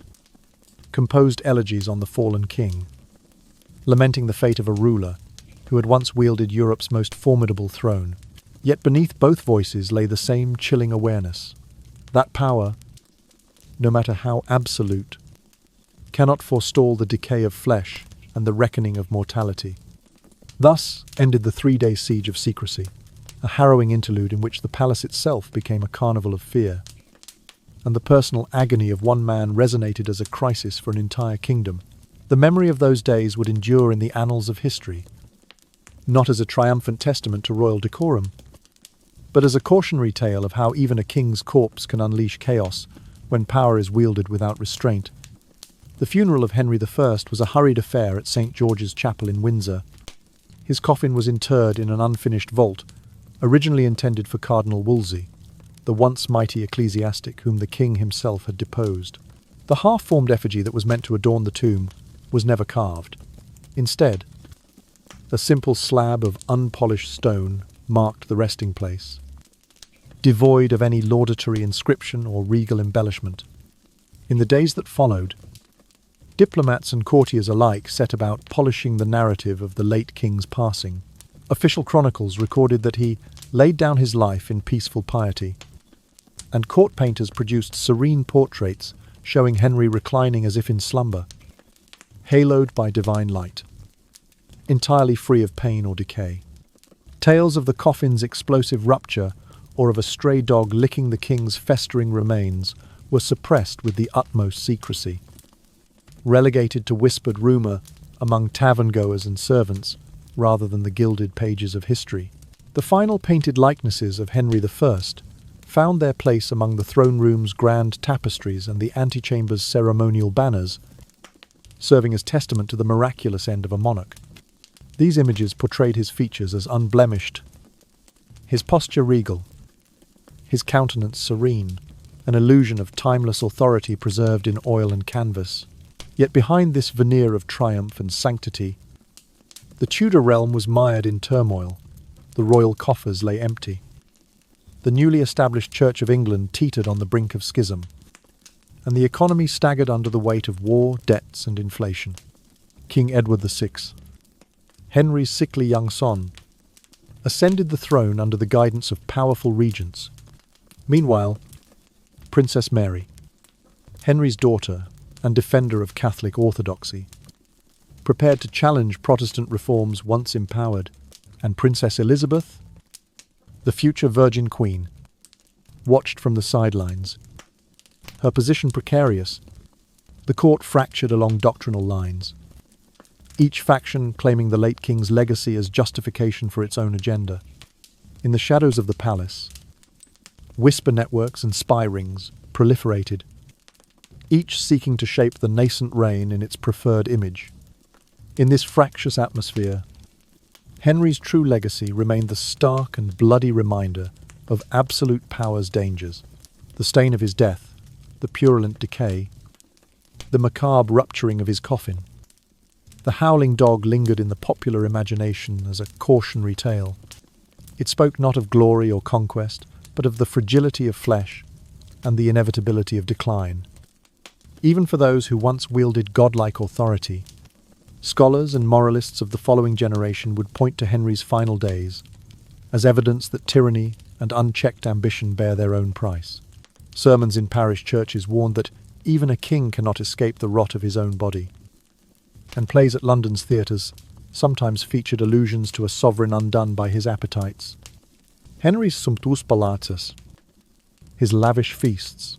composed elegies on the fallen king, lamenting the fate of a ruler who had once wielded Europe's most formidable throne. Yet beneath both voices lay the same chilling awareness that power, no matter how absolute, cannot forestall the decay of flesh and the reckoning of mortality. Thus ended the 3-day siege of Secrecy, a harrowing interlude in which the palace itself became a carnival of fear, and the personal agony of one man resonated as a crisis for an entire kingdom. The memory of those days would endure in the annals of history, not as a triumphant testament to royal decorum, but as a cautionary tale of how even a king's corpse can unleash chaos when power is wielded without restraint. The funeral of Henry I was a hurried affair at St. George's Chapel in Windsor. His coffin was interred in an unfinished vault, originally intended for Cardinal Wolsey, the once mighty ecclesiastic whom the king himself had deposed. The half-formed effigy that was meant to adorn the tomb was never carved. Instead, a simple slab of unpolished stone marked the resting place, devoid of any laudatory inscription or regal embellishment. In the days that followed, diplomats and courtiers alike set about polishing the narrative of the late king's passing. Official chronicles recorded that he laid down his life in peaceful piety, and court painters produced serene portraits showing Henry reclining as if in slumber, haloed by divine light, entirely free of pain or decay. Tales of the coffin's explosive rupture or of a stray dog licking the king's festering remains were suppressed with the utmost secrecy, relegated to whispered rumour among tavern-goers and servants rather than the gilded pages of history. The final painted likenesses of Henry I found their place among the throne room's grand tapestries and the antechamber's ceremonial banners, serving as testament to the miraculous end of a monarch. These images portrayed his features as unblemished, his posture regal, his countenance serene, an illusion of timeless authority preserved in oil and canvas. Yet behind this veneer of triumph and sanctity, the Tudor realm was mired in turmoil. The royal coffers lay empty. The newly established Church of England teetered on the brink of schism, and the economy staggered under the weight of war, debts, and inflation. King Edward VI, Henry's sickly young son, ascended the throne under the guidance of powerful regents. Meanwhile, Princess Mary, Henry's daughter and defender of Catholic orthodoxy, prepared to challenge Protestant reforms once empowered, and Princess Elizabeth, the future Virgin Queen, watched from the sidelines. Her position precarious, the court fractured along doctrinal lines, each faction claiming the late king's legacy as justification for its own agenda. In the shadows of the palace, whisper networks and spy rings proliferated, each seeking to shape the nascent reign in its preferred image. In this fractious atmosphere, Henry's true legacy remained the stark and bloody reminder of absolute power's dangers. The stain of his death, the purulent decay, the macabre rupturing of his coffin. The howling dog lingered in the popular imagination as a cautionary tale. It spoke not of glory or conquest, but of the fragility of flesh and the inevitability of decline. Even for those who once wielded godlike authority, scholars and moralists of the following generation would point to Henry's final days as evidence that tyranny and unchecked ambition bear their own price. Sermons in parish churches warned that even a king cannot escape the rot of his own body. And plays at London's theatres sometimes featured allusions to a sovereign undone by his appetites. Henry's sumptuous palaces, his lavish feasts,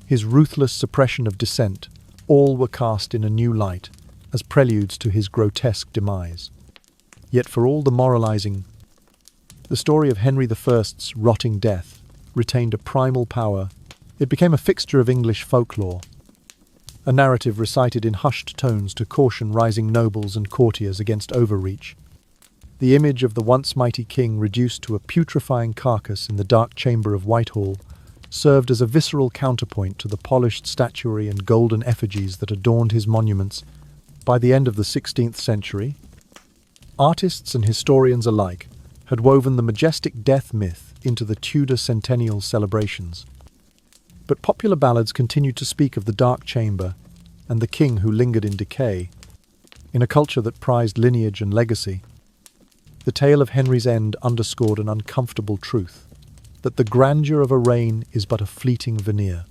his ruthless suppression of dissent, all were cast in a new light as preludes to his grotesque demise. Yet for all the moralizing, the story of Henry I's rotting death retained a primal power. It became a fixture of English folklore, a narrative recited in hushed tones to caution rising nobles and courtiers against overreach. The image of the once mighty king reduced to a putrefying carcass in the dark chamber of Whitehall served as a visceral counterpoint to the polished statuary and golden effigies that adorned his monuments. By the end of the 16th century, artists and historians alike had woven the majestic death myth into the Tudor centennial celebrations. But popular ballads continued to speak of the dark chamber and the king who lingered in decay. In a culture that prized lineage and legacy, the tale of Henry's end underscored an uncomfortable truth, that the grandeur of a reign is but a fleeting veneer,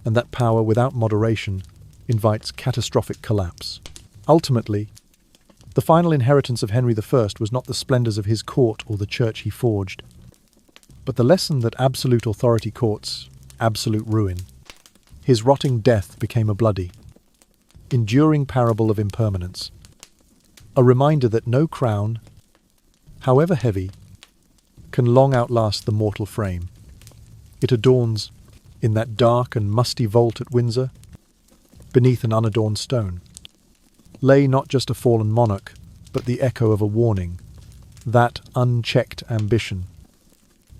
and that power without moderation invites catastrophic collapse. Ultimately, the final inheritance of Henry I was not the splendours of his court or the church he forged, but the lesson that absolute authority courts absolute ruin. His rotting death became a bloody, enduring parable of impermanence, a reminder that no crown, however heavy, can long outlast the mortal frame. It adorns, in that dark and musty vault at Windsor, beneath an unadorned stone, lay not just a fallen monarch, but the echo of a warning, that unchecked ambition,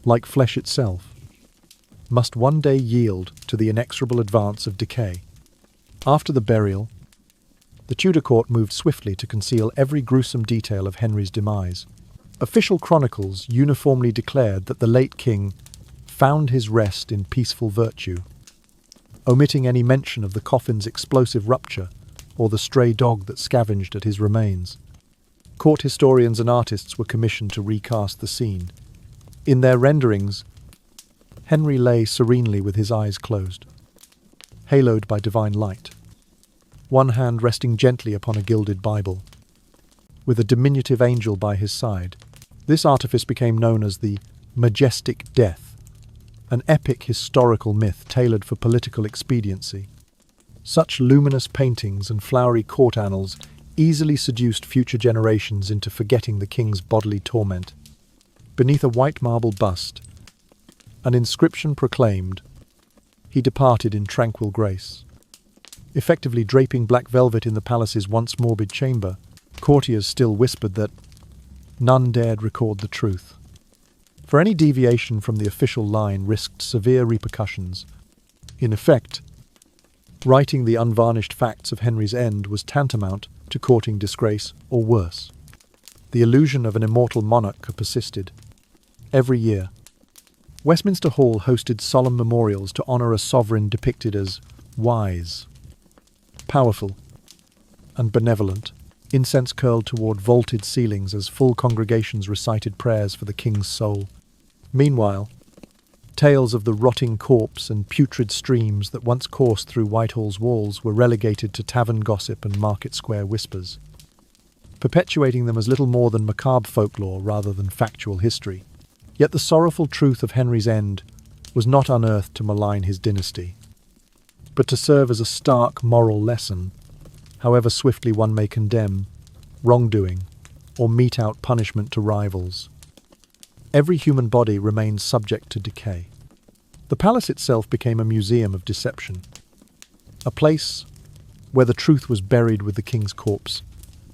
like flesh itself, must one day yield to the inexorable advance of decay. After the burial, the Tudor court moved swiftly to conceal every gruesome detail of Henry's demise. Official chronicles uniformly declared that the late king found his rest in peaceful virtue, omitting any mention of the coffin's explosive rupture or the stray dog that scavenged at his remains. Court historians and artists were commissioned to recast the scene. In their renderings, Henry lay serenely with his eyes closed, haloed by divine light, one hand resting gently upon a gilded Bible, with a diminutive angel by his side. This artifice became known as the majestic death, an epic historical myth tailored for political expediency. Such luminous paintings and flowery court annals easily seduced future generations into forgetting the king's bodily torment. Beneath a white marble bust, an inscription proclaimed, "He departed in tranquil grace." Effectively draping black velvet in the palace's once morbid chamber, courtiers still whispered that none dared record the truth. For any deviation from the official line risked severe repercussions. In effect, writing the unvarnished facts of Henry's end was tantamount to courting disgrace or worse. The illusion of an immortal monarch persisted. Every year, Westminster Hall hosted solemn memorials to honour a sovereign depicted as wise, powerful, and benevolent. Incense curled toward vaulted ceilings as full congregations recited prayers for the king's soul. Meanwhile, tales of the rotting corpse and putrid streams that once coursed through Whitehall's walls were relegated to tavern gossip and market square whispers, perpetuating them as little more than macabre folklore rather than factual history. Yet the sorrowful truth of Henry's end was not unearthed to malign his dynasty, but to serve as a stark moral lesson. However swiftly one may condemn wrongdoing or mete out punishment to rivals, every human body remains subject to decay. The palace itself became a museum of deception, a place where the truth was buried with the king's corpse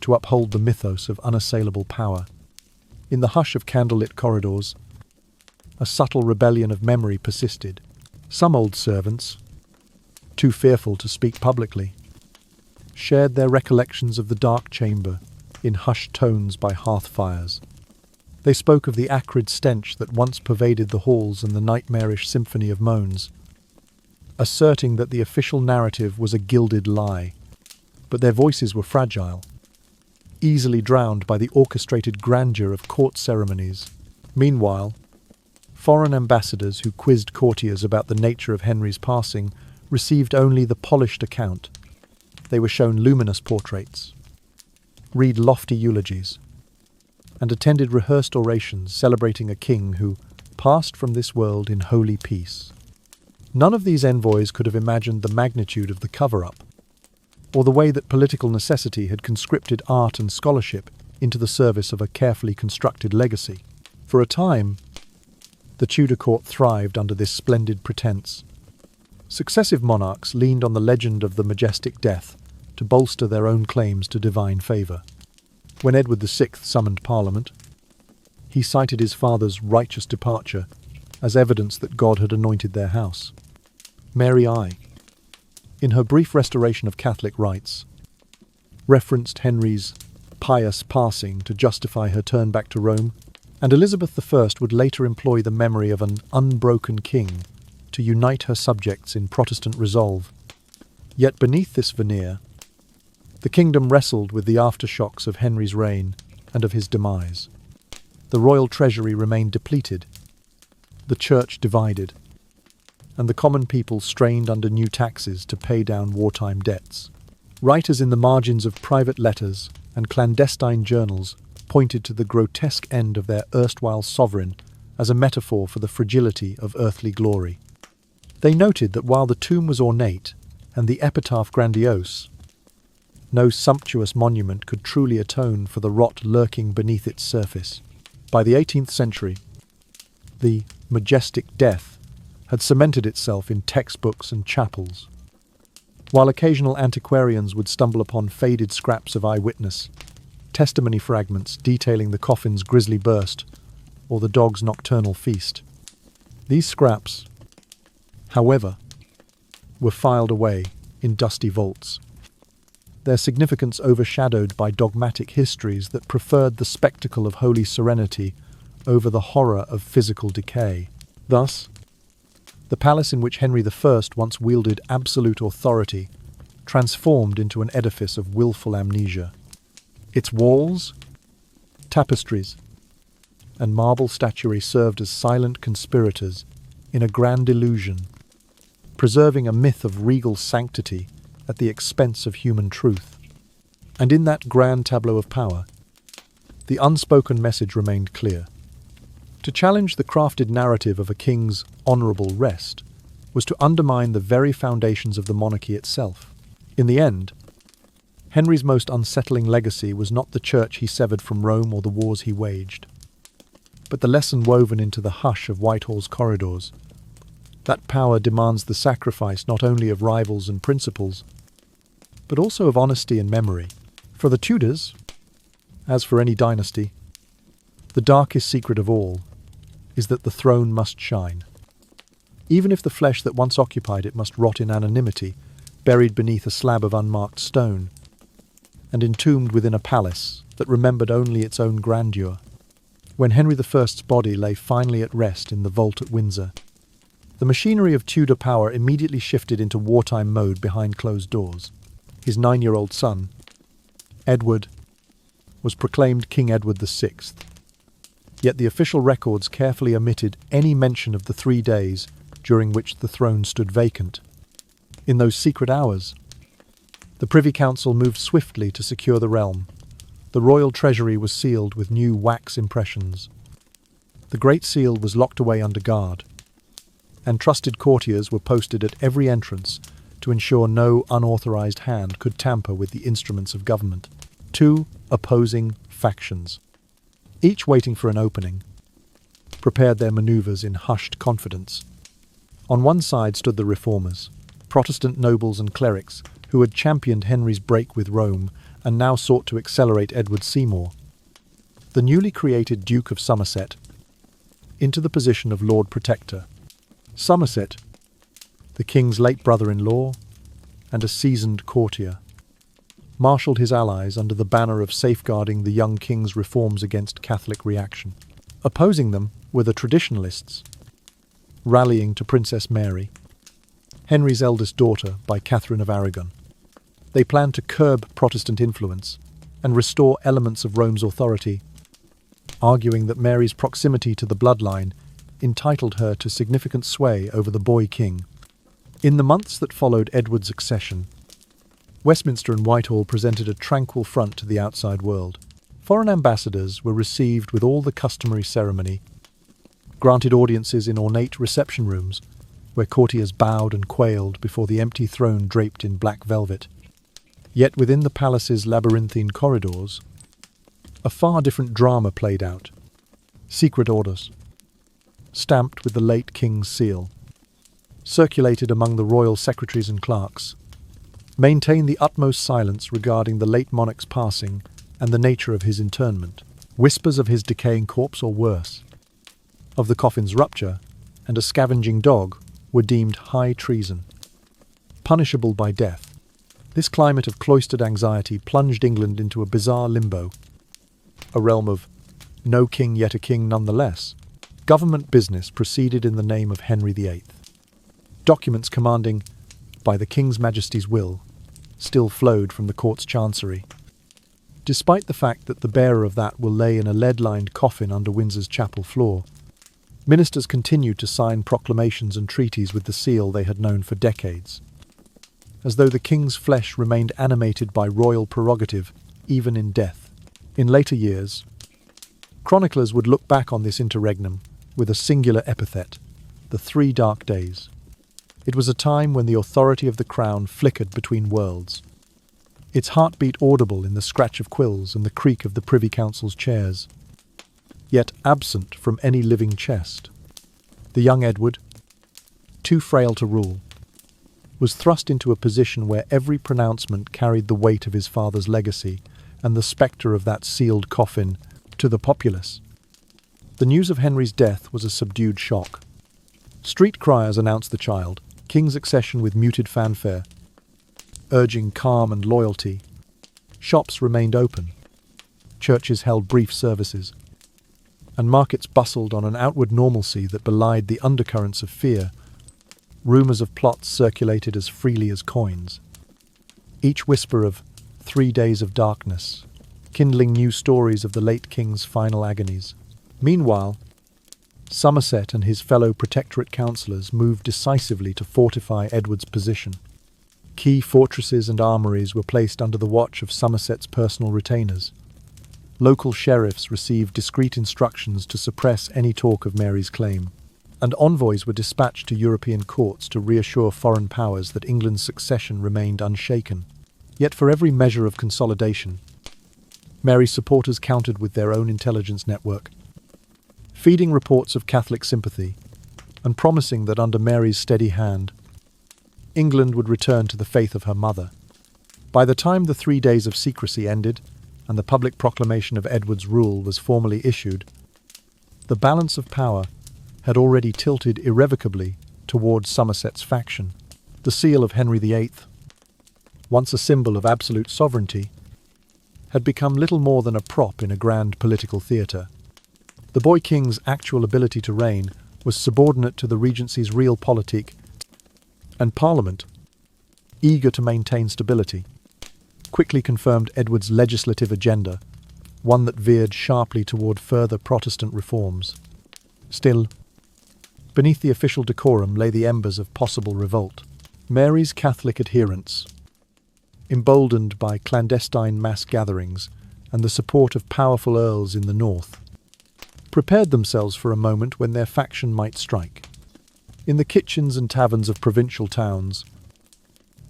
to uphold the mythos of unassailable power. In the hush of candlelit corridors, a subtle rebellion of memory persisted. Some old servants, too fearful to speak publicly, shared their recollections of the dark chamber in hushed tones by hearth fires. They spoke of the acrid stench that once pervaded the halls and the nightmarish symphony of moans, asserting that the official narrative was a gilded lie. But their voices were fragile, easily drowned by the orchestrated grandeur of court ceremonies. Meanwhile, Foreign ambassadors who quizzed courtiers about the nature of Henry's passing received only the polished account. They were shown luminous portraits, read lofty eulogies, and attended rehearsed orations celebrating a king who passed from this world in holy peace. None of these envoys could have imagined the magnitude of the cover-up, or the way that political necessity had conscripted art and scholarship into the service of a carefully constructed legacy. For a time, the Tudor court thrived under this splendid pretense. Successive monarchs leaned on the legend of the majestic death to bolster their own claims to divine favour. When Edward VI summoned Parliament, he cited his father's righteous departure as evidence that God had anointed their house. Mary I, in her brief restoration of Catholic rights, referenced Henry's pious passing to justify her turn back to Rome, and Elizabeth I would later employ the memory of an unbroken king to unite her subjects in Protestant resolve. Yet beneath this veneer, the kingdom wrestled with the aftershocks of Henry's reign and of his demise. The royal treasury remained depleted, the church divided, and the common people strained under new taxes to pay down wartime debts. Writers in the margins of private letters and clandestine journals pointed to the grotesque end of their erstwhile sovereign as a metaphor for the fragility of earthly glory. They noted that while the tomb was ornate and the epitaph grandiose, no sumptuous monument could truly atone for the rot lurking beneath its surface. By the 18th century, the majestic death had cemented itself in textbooks and chapels, while occasional antiquarians would stumble upon faded scraps of eyewitness testimony fragments detailing the coffin's grisly burst or the dog's nocturnal feast. These scraps, however, were filed away in dusty vaults, their significance overshadowed by dogmatic histories that preferred the spectacle of holy serenity over the horror of physical decay. Thus, the palace in which Henry I once wielded absolute authority transformed into an edifice of willful amnesia. Its walls, tapestries, and marble statuary served as silent conspirators in a grand illusion, preserving a myth of regal sanctity at the expense of human truth. And in that grand tableau of power, the unspoken message remained clear. To challenge the crafted narrative of a king's honourable rest was to undermine the very foundations of the monarchy itself. In the end, Henry's most unsettling legacy was not the church he severed from Rome or the wars he waged, but the lesson woven into the hush of Whitehall's corridors. That power demands the sacrifice not only of rivals and principles, but also of honesty and memory. For the Tudors, as for any dynasty, the darkest secret of all is that the throne must shine. Even if the flesh that once occupied it must rot in anonymity, buried beneath a slab of unmarked stone, and entombed within a palace that remembered only its own grandeur. When Henry I's body lay finally at rest in the vault at Windsor, the machinery of Tudor power immediately shifted into wartime mode behind closed doors. His 9-year-old son, Edward, was proclaimed King Edward VI. Yet the official records carefully omitted any mention of the 3 days during which the throne stood vacant. In those secret hours, the Privy Council moved swiftly to secure the realm. The royal treasury was sealed with new wax impressions. The Great Seal was locked away under guard, and trusted courtiers were posted at every entrance to ensure no unauthorized hand could tamper with the instruments of government. 2 opposing factions, each waiting for an opening, prepared their maneuvers in hushed confidence. On one side stood the reformers, Protestant nobles and clerics who had championed Henry's break with Rome and now sought to accelerate Edward Seymour, the newly created Duke of Somerset, into the position of Lord Protector. Somerset, the king's late brother-in-law and a seasoned courtier, marshalled his allies under the banner of safeguarding the young king's reforms against Catholic reaction. Opposing them were the traditionalists, rallying to Princess Mary, Henry's eldest daughter by Catherine of Aragon. They planned to curb Protestant influence and restore elements of Rome's authority, arguing that Mary's proximity to the bloodline entitled her to significant sway over the boy king. In the months that followed Edward's accession, Westminster and Whitehall presented a tranquil front to the outside world. Foreign ambassadors were received with all the customary ceremony, granted audiences in ornate reception rooms, where courtiers bowed and quailed before the empty throne draped in black velvet. Yet within the palace's labyrinthine corridors, a far different drama played out. Secret orders, stamped with the late king's seal, circulated among the royal secretaries and clerks, maintained the utmost silence regarding the late monarch's passing and the nature of his interment. Whispers of his decaying corpse or worse, of the coffin's rupture and a scavenging dog, were deemed high treason, punishable by death. This climate of cloistered anxiety plunged England into a bizarre limbo, a realm of no king yet a king nonetheless. Government business proceeded in the name of Henry VIII. Documents commanding, by the King's Majesty's will, still flowed from the court's chancery, despite the fact that the bearer of that will lay in a lead-lined coffin under Windsor's chapel floor. Ministers continued to sign proclamations and treaties with the seal they had known for decades, as though the king's flesh remained animated by royal prerogative, even in death. In later years, chroniclers would look back on this interregnum with a singular epithet, the 3 dark days. It was a time when the authority of the crown flickered between worlds, its heartbeat audible in the scratch of quills and the creak of the Privy Council's chairs, yet absent from any living chest. The young Edward, too frail to rule, was thrust into a position where every pronouncement carried the weight of his father's legacy and the spectre of that sealed coffin to the populace. The news of Henry's death was a subdued shock. Street criers announced the child, King's accession with muted fanfare, urging calm and loyalty. Shops remained open, churches held brief services, and markets bustled on an outward normalcy that belied the undercurrents of fear. Rumours of plots circulated as freely as coins, each whisper of 3 days of darkness, kindling new stories of the late king's final agonies. Meanwhile, Somerset and his fellow protectorate councillors moved decisively to fortify Edward's position. Key fortresses and armouries were placed under the watch of Somerset's personal retainers. Local sheriffs received discreet instructions to suppress any talk of Mary's claim, and envoys were dispatched to European courts to reassure foreign powers that England's succession remained unshaken. Yet for every measure of consolidation, Mary's supporters countered with their own intelligence network, feeding reports of Catholic sympathy and promising that under Mary's steady hand, England would return to the faith of her mother. By the time the 3 days of secrecy ended and the public proclamation of Edward's rule was formally issued, the balance of power had already tilted irrevocably towards Somerset's faction. The seal of Henry VIII, once a symbol of absolute sovereignty, had become little more than a prop in a grand political theatre. The boy king's actual ability to reign was subordinate to the regency's real politique, and Parliament, eager to maintain stability, quickly confirmed Edward's legislative agenda, one that veered sharply toward further Protestant reforms. Still, beneath the official decorum lay the embers of possible revolt. Mary's Catholic adherents, emboldened by clandestine mass gatherings and the support of powerful earls in the north, prepared themselves for a moment when their faction might strike. In the kitchens and taverns of provincial towns,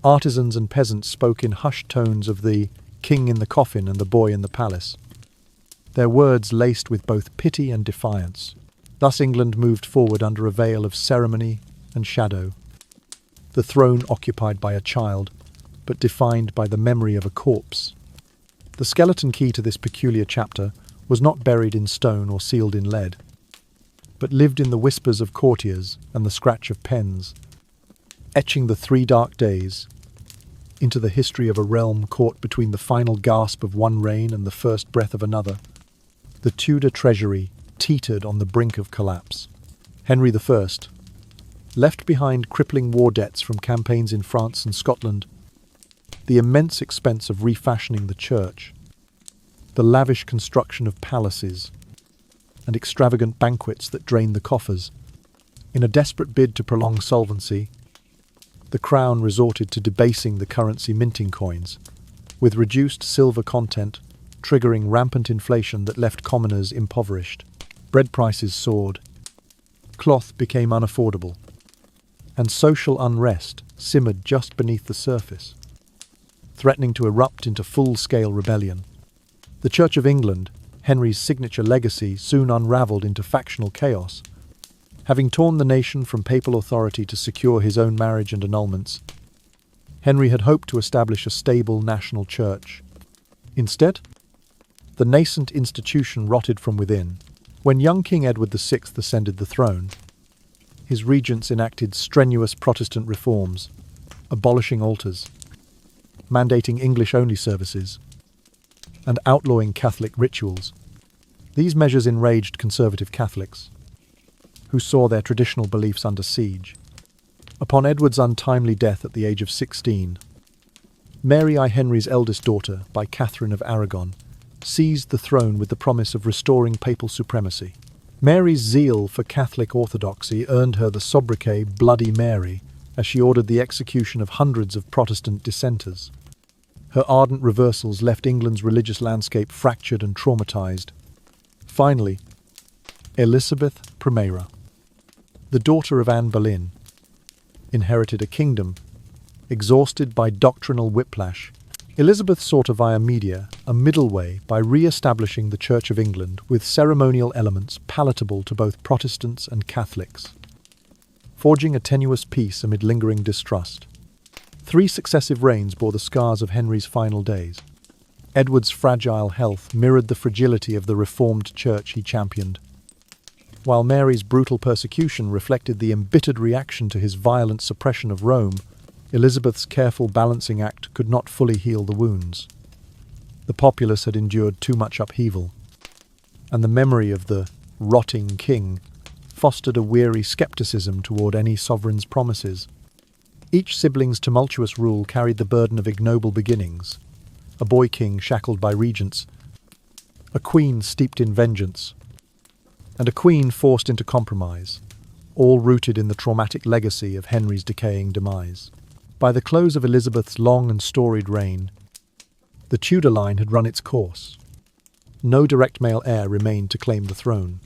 artisans and peasants spoke in hushed tones of the king in the coffin and the boy in the palace, their words laced with both pity and defiance. Thus England moved forward under a veil of ceremony and shadow, the throne occupied by a child, but defined by the memory of a corpse. The skeleton key to this peculiar chapter was not buried in stone or sealed in lead, but lived in the whispers of courtiers and the scratch of pens, etching the 3 dark days into the history of a realm caught between the final gasp of one reign and the first breath of another. The Tudor treasury teetered on the brink of collapse. Henry I, left behind crippling war debts from campaigns in France and Scotland, the immense expense of refashioning the church, the lavish construction of palaces, and extravagant banquets that drained the coffers, In a desperate bid to prolong solvency, the crown resorted to debasing the currency minting coins, with reduced silver content triggering rampant inflation that left commoners impoverished. Bread prices soared, cloth became unaffordable, and social unrest simmered just beneath the surface, threatening to erupt into full-scale rebellion. The Church of England, Henry's signature legacy, soon unravelled into factional chaos. Having torn the nation from papal authority to secure his own marriage and annulments, Henry had hoped to establish a stable national church. Instead, the nascent institution rotted from within. When young King Edward VI ascended the throne, his regents enacted strenuous Protestant reforms, abolishing altars, mandating English-only services, and outlawing Catholic rituals. These measures enraged conservative Catholics, who saw their traditional beliefs under siege. Upon Edward's untimely death at the age of 16, Mary I. Henry's eldest daughter, by Catherine of Aragon, seized the throne with the promise of restoring papal supremacy. Mary's zeal for Catholic orthodoxy earned her the sobriquet Bloody Mary, as she ordered the execution of hundreds of Protestant dissenters. Her ardent reversals left England's religious landscape fractured and traumatized. Finally, Elizabeth Primera, the daughter of Anne Boleyn, inherited a kingdom. Exhausted by doctrinal whiplash, Elizabeth sought a via media, a middle way, by re-establishing the Church of England with ceremonial elements palatable to both Protestants and Catholics, forging a tenuous peace amid lingering distrust. 3 successive reigns bore the scars of Henry's final days. Edward's fragile health mirrored the fragility of the Reformed Church he championed, while Mary's brutal persecution reflected the embittered reaction to his violent suppression of Rome. Elizabeth's careful balancing act could not fully heal the wounds. The populace had endured too much upheaval, and the memory of the rotting king fostered a weary skepticism toward any sovereign's promises. Each sibling's tumultuous rule carried the burden of ignoble beginnings: a boy king shackled by regents, a queen steeped in vengeance, and a queen forced into compromise, all rooted in the traumatic legacy of Henry's decaying demise. By the close of Elizabeth's long and storied reign, the Tudor line had run its course. No direct male heir remained to claim the throne,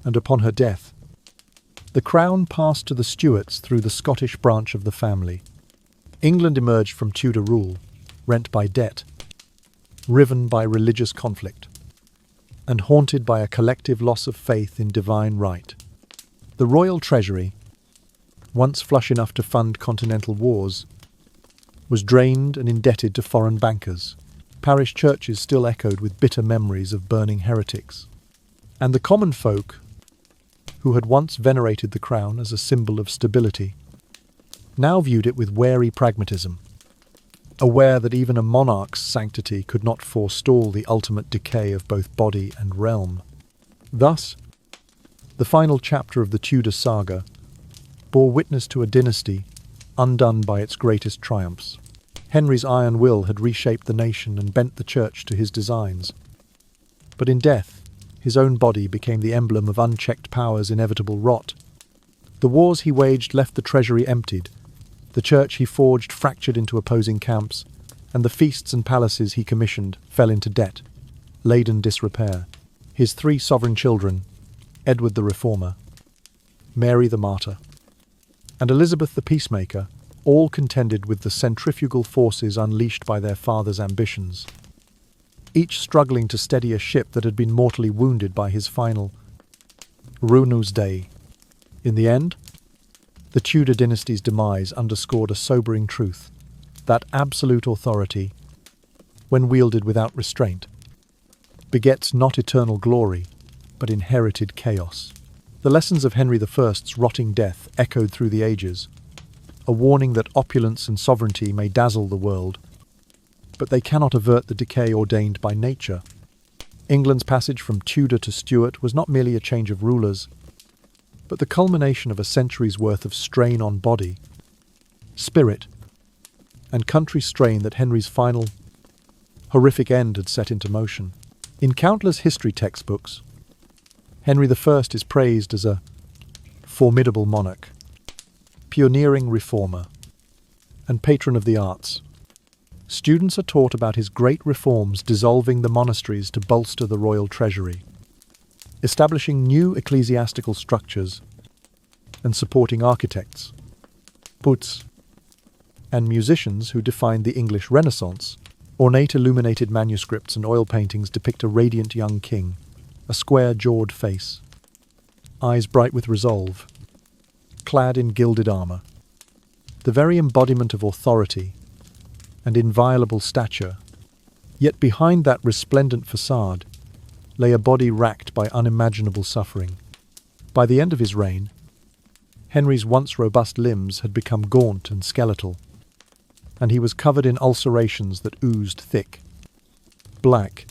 and upon her death, the crown passed to the Stuarts through the Scottish branch of the family. England emerged from Tudor rule, rent by debt, riven by religious conflict, and haunted by a collective loss of faith in divine right. The royal treasury, once flush enough to fund continental wars, was drained and indebted to foreign bankers. Parish churches still echoed with bitter memories of burning heretics, and the common folk, who had once venerated the crown as a symbol of stability, now viewed it with wary pragmatism, aware that even a monarch's sanctity could not forestall the ultimate decay of both body and realm. Thus, the final chapter of the Tudor saga bore witness to a dynasty undone by its greatest triumphs. Henry's iron will had reshaped the nation and bent the church to his designs. But in death, his own body became the emblem of unchecked power's inevitable rot. The wars he waged left the treasury emptied, the church he forged fractured into opposing camps, and the feasts and palaces he commissioned fell into debt, laden disrepair. His 3 sovereign children, Edward the Reformer, Mary the Martyr, and Elizabeth the Peacemaker, all contended with the centrifugal forces unleashed by their father's ambitions, each struggling to steady a ship that had been mortally wounded by his final ruinous day. In the end, the Tudor dynasty's demise underscored a sobering truth: that absolute authority, when wielded without restraint, begets not eternal glory, but inherited chaos. The lessons of Henry I's rotting death echoed through the ages, a warning that opulence and sovereignty may dazzle the world, but they cannot avert the decay ordained by nature. England's passage from Tudor to Stuart was not merely a change of rulers, but the culmination of a century's worth of strain on body, spirit, and country strain that Henry's final, horrific end had set into motion. In countless history textbooks, Henry I is praised as a formidable monarch, pioneering reformer, and patron of the arts. Students are taught about his great reforms dissolving the monasteries to bolster the royal treasury, establishing new ecclesiastical structures, and supporting architects, poets, and musicians who defined the English Renaissance. Ornate illuminated manuscripts and oil paintings depict a radiant young king, a square-jawed face, eyes bright with resolve, clad in gilded armor. The very embodiment of authority and inviolable stature. Yet behind that resplendent facade lay a body racked by unimaginable suffering. By the end of his reign, Henry's once robust limbs had become gaunt and skeletal, and he was covered in ulcerations that oozed thick, black,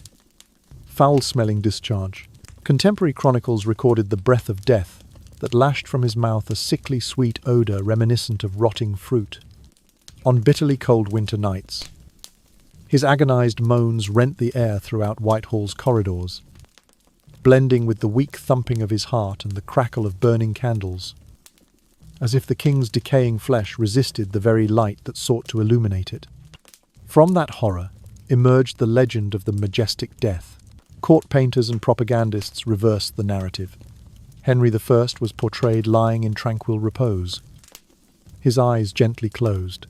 foul-smelling discharge. Contemporary chronicles recorded the breath of death that lashed from his mouth a sickly sweet odour reminiscent of rotting fruit. On bitterly cold winter nights, his agonized moans rent the air throughout Whitehall's corridors, blending with the weak thumping of his heart and the crackle of burning candles, as if the king's decaying flesh resisted the very light that sought to illuminate it. From that horror emerged the legend of the majestic death. Court painters and propagandists reversed the narrative. Henry I was portrayed lying in tranquil repose, his eyes gently closed,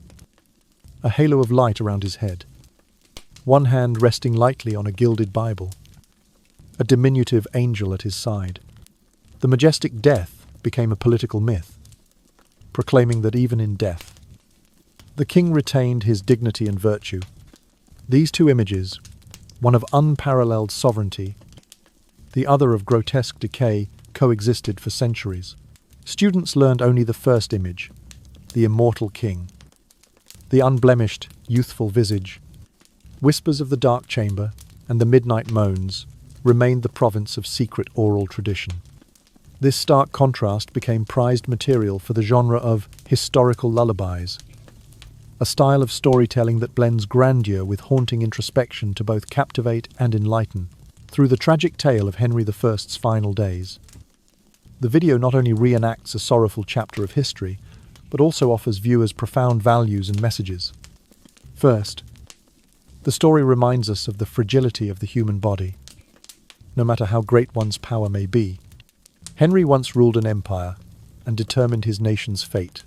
a halo of light around his head, one hand resting lightly on a gilded Bible, a diminutive angel at his side. The majestic death became a political myth, proclaiming that even in death, the king retained his dignity and virtue. These two images, one of unparalleled sovereignty, the other of grotesque decay, coexisted for centuries. Students learned only the first image, the immortal king, the unblemished, youthful visage. Whispers of the dark chamber and the midnight moans remained the province of secret oral tradition. This stark contrast became prized material for the genre of historical lullabies, a style of storytelling that blends grandeur with haunting introspection to both captivate and enlighten. Through the tragic tale of Henry I's final days, the video not only reenacts a sorrowful chapter of history, but also offers viewers profound values and messages. First, the story reminds us of the fragility of the human body. No matter how great one's power may be, Henry once ruled an empire and determined his nation's fate.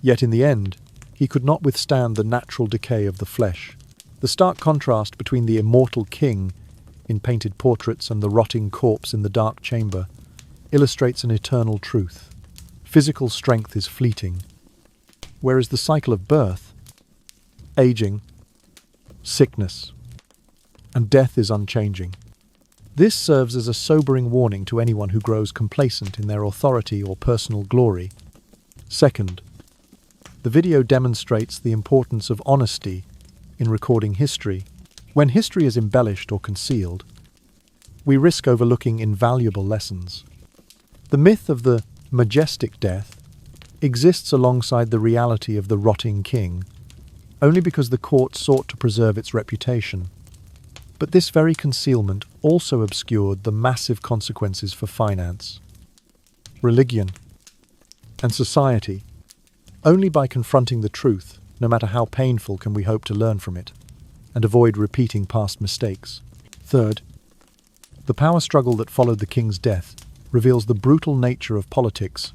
Yet in the end, he could not withstand the natural decay of the flesh. The stark contrast between the immortal king in painted portraits and the rotting corpse in the dark chamber illustrates an eternal truth. Physical strength is fleeting, whereas the cycle of birth, aging, sickness, and death is unchanging. This serves as a sobering warning to anyone who grows complacent in their authority or personal glory. Second, the video demonstrates the importance of honesty in recording history. When history is embellished or concealed, we risk overlooking invaluable lessons. The myth of the majestic death exists alongside the reality of the rotting king, only because the court sought to preserve its reputation. But this very concealment also obscured the massive consequences for finance, religion, and society. Only by confronting the truth, no matter how painful, can we hope to learn from it and avoid repeating past mistakes. Third, the power struggle that followed the king's death reveals the brutal nature of politics.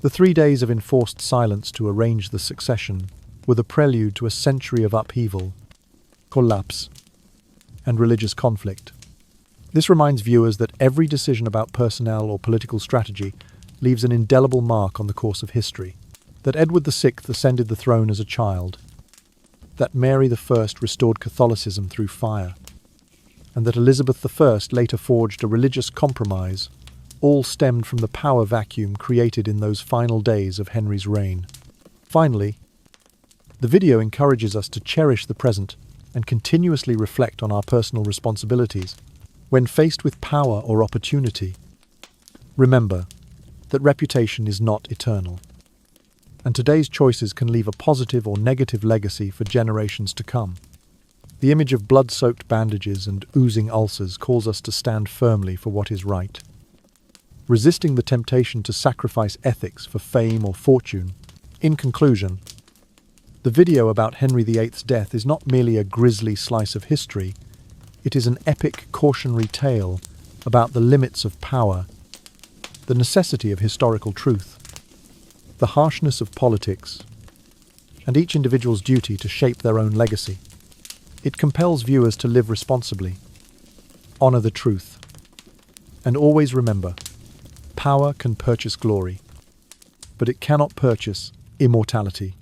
The 3 days of enforced silence to arrange the succession were the prelude to a century of upheaval, collapse, and religious conflict. This reminds viewers that every decision about personnel or political strategy leaves an indelible mark on the course of history. That Edward VI ascended the throne as a child, that Mary I restored Catholicism through fire, and that Elizabeth I later forged a religious compromise, all stemmed from the power vacuum created in those final days of Henry's reign. Finally, the video encourages us to cherish the present and continuously reflect on our personal responsibilities. When faced with power or opportunity, remember that reputation is not eternal, and today's choices can leave a positive or negative legacy for generations to come. The image of blood-soaked bandages and oozing ulcers calls us to stand firmly for what is right. resisting the temptation to sacrifice ethics for fame or fortune. In conclusion, the video about Henry VIII's death is not merely a grisly slice of history, it is an epic cautionary tale about the limits of power, the necessity of historical truth, the harshness of politics, and each individual's duty to shape their own legacy. It compels viewers to live responsibly, honor the truth, and always remember, power can purchase glory, but it cannot purchase immortality.